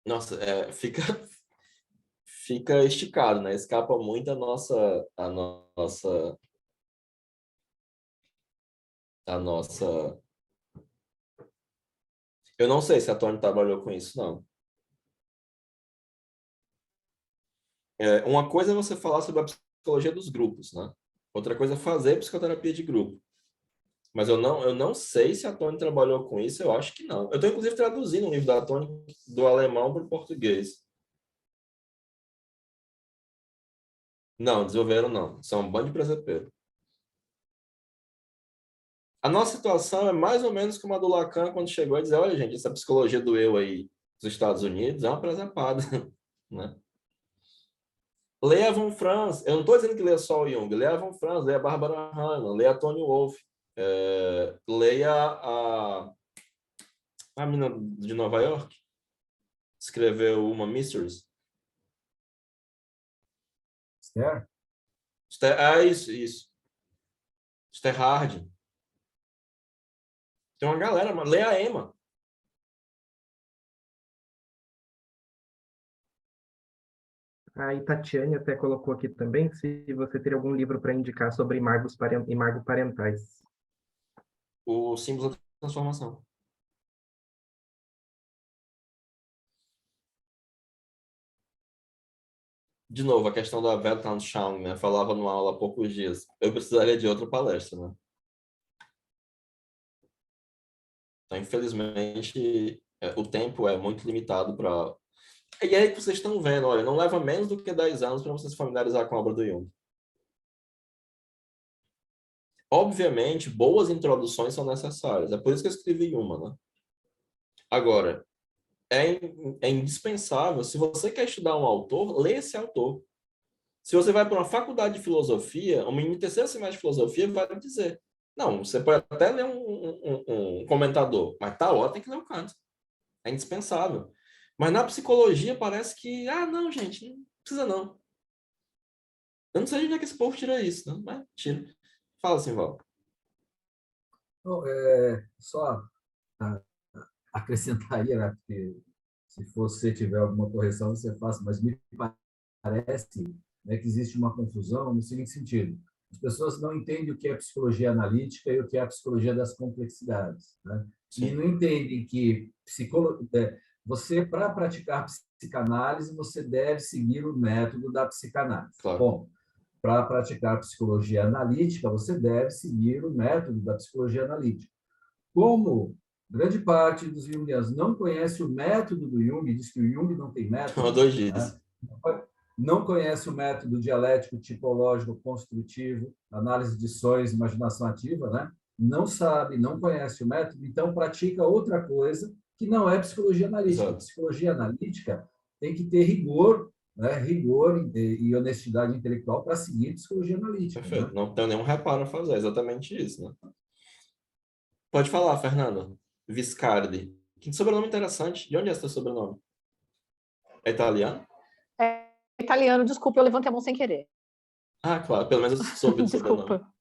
Nossa, fica esticado, né? Escapa muito a nossa. Eu não sei se a Tony trabalhou com isso, não. Uma coisa é você falar sobre a psicologia dos grupos, né? Outra coisa é fazer psicoterapia de grupo. Mas eu não sei se a Tony trabalhou com isso, eu acho que não. Eu estou, inclusive, traduzindo um livro da Tony do alemão para o português. Não, desenvolveram não. São um bando de presepeiro. A nossa situação é mais ou menos como a do Lacan quando chegou e disse, olha, gente, essa psicologia do eu aí dos Estados Unidos é uma presepada, né? Leia von Franz. Eu não estou dizendo que leia só o Jung. Leia von Franz, leia a Barbara Hahnemann, leia a Tony Wolff. Leia a menina de Nova York. Escreveu uma Mysteries. Esther? Isso. Esther Harding. Tem uma galera, mas leia a Emma. A Itatiane até colocou aqui também se você teria algum livro para indicar sobre imago parentais. O símbolo da transformação. De novo, a questão da Weltanschauung, né? Falava numa aula há poucos dias. Eu precisaria de outra palestra, né? Então, infelizmente, o tempo é muito limitado para... E aí que vocês estão vendo, olha, não leva menos do que 10 anos para você se familiarizar com a obra do Jung. Obviamente, boas introduções são necessárias. É por isso que eu escrevi uma, né? Agora, é indispensável, se você quer estudar um autor, lê esse autor. Se você vai para uma faculdade de filosofia, uma menino terceiro semestre de filosofia vai lhe dizer, não, você pode até ler um comentador, mas tal hora tem que ler o Kant. É indispensável. Mas na psicologia parece que, não, gente, não precisa não. Eu não sei de onde é que esse povo tira isso, não, mas tira. Fala assim, Val. Só acrescentaria, né, porque se você tiver alguma correção, você faça, mas me parece, né, que existe uma confusão no seguinte sentido. As pessoas não entendem o que é psicologia analítica e o que é a psicologia das complexidades, né? E não entendem que você, para praticar psicanálise, você deve seguir o método da psicanálise. Claro. Bom, para praticar psicologia analítica, você deve seguir o método da psicologia analítica. Como grande parte dos jungianos não conhece o método do Jung, diz que o Jung não tem método, né? Não conhece o método dialético, tipológico, construtivo, análise de sonhos, imaginação ativa, né? Não sabe, não conhece o método, então pratica outra coisa que não é psicologia analítica. Exato. Psicologia analítica tem que ter rigor, né? Rigor e honestidade intelectual para seguir psicologia analítica. Perfeito. Né? Não tenho nenhum reparo a fazer, é exatamente isso, né? Pode falar, Fernando. Viscardi. Que sobrenome interessante. De onde é esse sobrenome? É italiano? É italiano, desculpa, eu levantei a mão sem querer. Claro, pelo menos eu soube do sobrenome. Desculpa.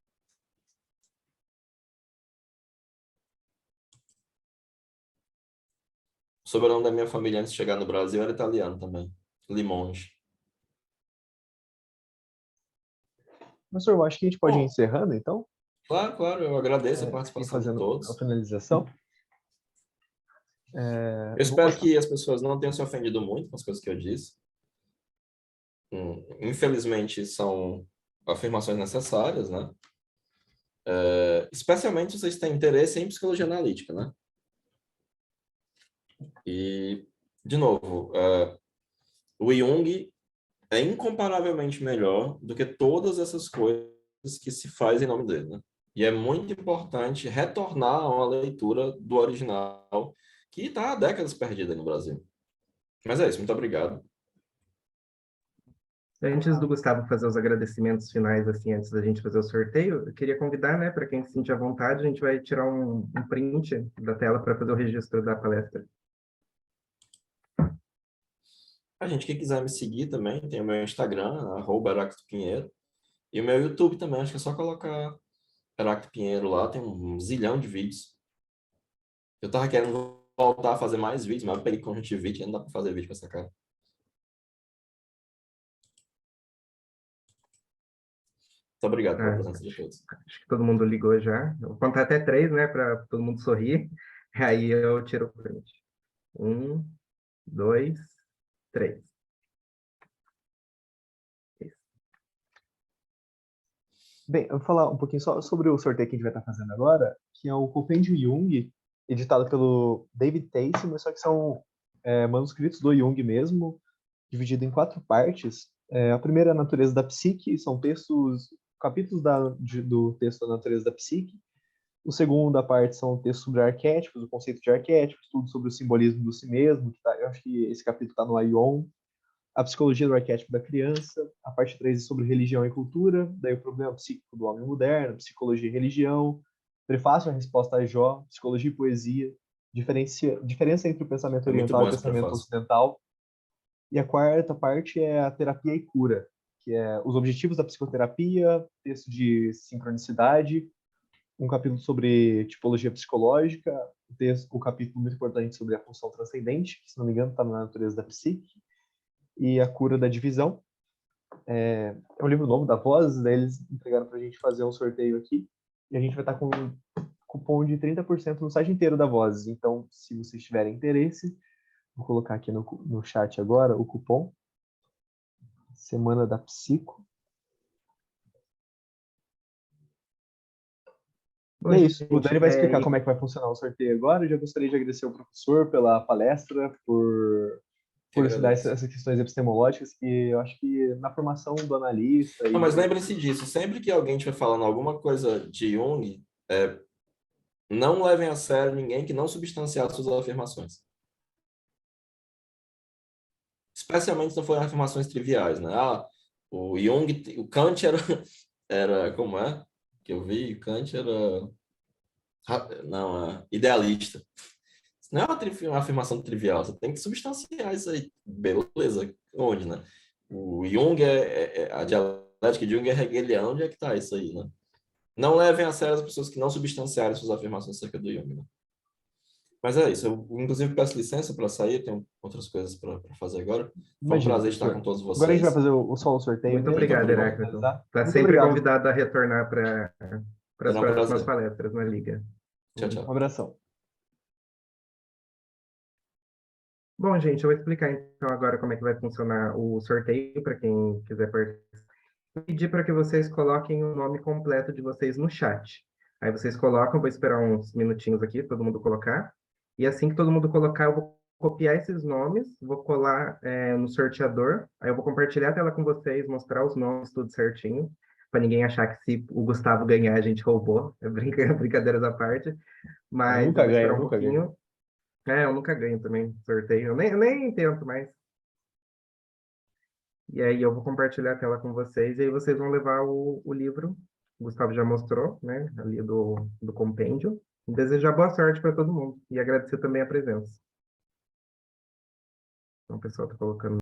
O sobrenome da minha família antes de chegar no Brasil era italiano também. Limonge. Professor, eu acho que a gente pode ir encerrando, então? Claro, eu agradeço a participação de fazendo todos. a finalização. Eu espero que as pessoas não tenham se ofendido muito com as coisas que eu disse. Infelizmente, são afirmações necessárias, né? Especialmente se vocês têm interesse em psicologia analítica, né? E, de novo, o Jung é incomparavelmente melhor do que todas essas coisas que se faz em nome dele, né? E é muito importante retornar a uma leitura do original que está há décadas perdida no Brasil. Mas é isso, muito obrigado. Antes do Gustavo fazer os agradecimentos finais, assim, antes da gente fazer o sorteio, eu queria convidar, né, para quem se sentir à vontade, a gente vai tirar um print da tela para fazer o registro da palestra. A gente, quem quiser me seguir também, tem o meu Instagram, @HeractoPinheiro, e o meu YouTube também, acho que é só colocar Heracto Pinheiro lá, tem um zilhão de vídeos. Eu tava querendo voltar a fazer mais vídeos, mas eu peguei conjuntivite e não dá pra fazer vídeo com essa cara. Muito obrigado pela Ah, presença de todos. acho que todo mundo ligou já. Eu vou contar até 3, né, para todo mundo sorrir. Aí eu tiro o print. 1, 2, 3. Bem, eu vou falar um pouquinho só sobre o sorteio que a gente vai estar fazendo agora, que é o Compêndio Jung, editado pelo David Tacey, mas só que são manuscritos do Jung mesmo, dividido em 4 partes. A primeira é a natureza da psique, são capítulos do texto da natureza da psique. O segundo, a parte, são textos sobre arquétipos, o conceito de arquétipos, tudo sobre o simbolismo do si mesmo, eu acho que esse capítulo está no Aion. A psicologia do arquétipo da criança, a parte 3 é sobre religião e cultura, daí o problema psíquico do homem moderno, psicologia e religião, prefácio à resposta a Jó, psicologia e poesia, diferença entre o pensamento É muito oriental e bom o esse pensamento prefácio. ocidental. E a quarta parte é a terapia e cura, que é os objetivos da psicoterapia, texto de sincronicidade, um capítulo sobre tipologia psicológica, o capítulo muito importante sobre a função transcendente, que, se não me engano, está na natureza da psique, e a cura da divisão. É um livro novo da Voz, daí eles entregaram para a gente fazer um sorteio aqui, e a gente vai estar com um cupom de 30% no site inteiro da Voz. Então, se vocês tiverem interesse, vou colocar aqui no chat agora o cupom Semana da Psico. Bom, E é isso. O gente, Dani vai explicar como é que vai funcionar o sorteio agora. Eu já gostaria de agradecer ao professor pela palestra, Que por estudar agradeço. essas questões epistemológicas, que eu acho que na formação do analista Não, e mas do... lembre-se disso, sempre que alguém estiver falando alguma coisa de Jung, não levem a sério ninguém que não substanciar suas afirmações. Especialmente se não forem afirmações triviais, né? Ah, o Jung, o Kant era como é? Que eu vi, Kant era, não, idealista. Isso não é uma afirmação trivial, você tem que substanciar isso aí. Beleza, onde, né? O Jung a dialética de Jung é hegeliana, onde é que está isso aí, né? Não levem a sério as pessoas que não substanciarem suas afirmações acerca do Jung, né? Mas é isso, eu inclusive peço licença para sair, tenho outras coisas para fazer agora. Foi um Imagina, prazer estar com professor. todos Agora a gente vai vocês. fazer só o sorteio muito mesmo, Muito obrigado, para obrigado. Heráclito. finalizar. Está Muito sempre obrigado. convidado a retornar para as Será um próximas prazer. palestras na Liga. Tchau, Um tchau. abração. Bom, gente, eu vou explicar então agora como é que vai funcionar o sorteio para quem quiser participar. Vou pedir para que vocês coloquem o nome completo de vocês no chat. Aí vocês colocam, vou esperar uns minutinhos aqui, todo mundo colocar. E assim que todo mundo colocar, eu vou copiar esses nomes, vou colar no sorteador. Aí eu vou compartilhar a tela com vocês, mostrar os nomes tudo certinho, para ninguém achar que se o Gustavo ganhar, a gente roubou. É brincadeiras à parte. Eu Mas eu nunca vou ganho, esperar eu um nunca ganho. pouquinho. Eu nunca ganho também sorteio. Eu nem tento mais. E aí eu vou compartilhar a tela com vocês, e aí vocês vão levar o livro. O Gustavo já mostrou, né? Ali do compêndio. E desejar boa sorte para todo mundo. E agradecer também a presença. Então, o pessoal está colocando.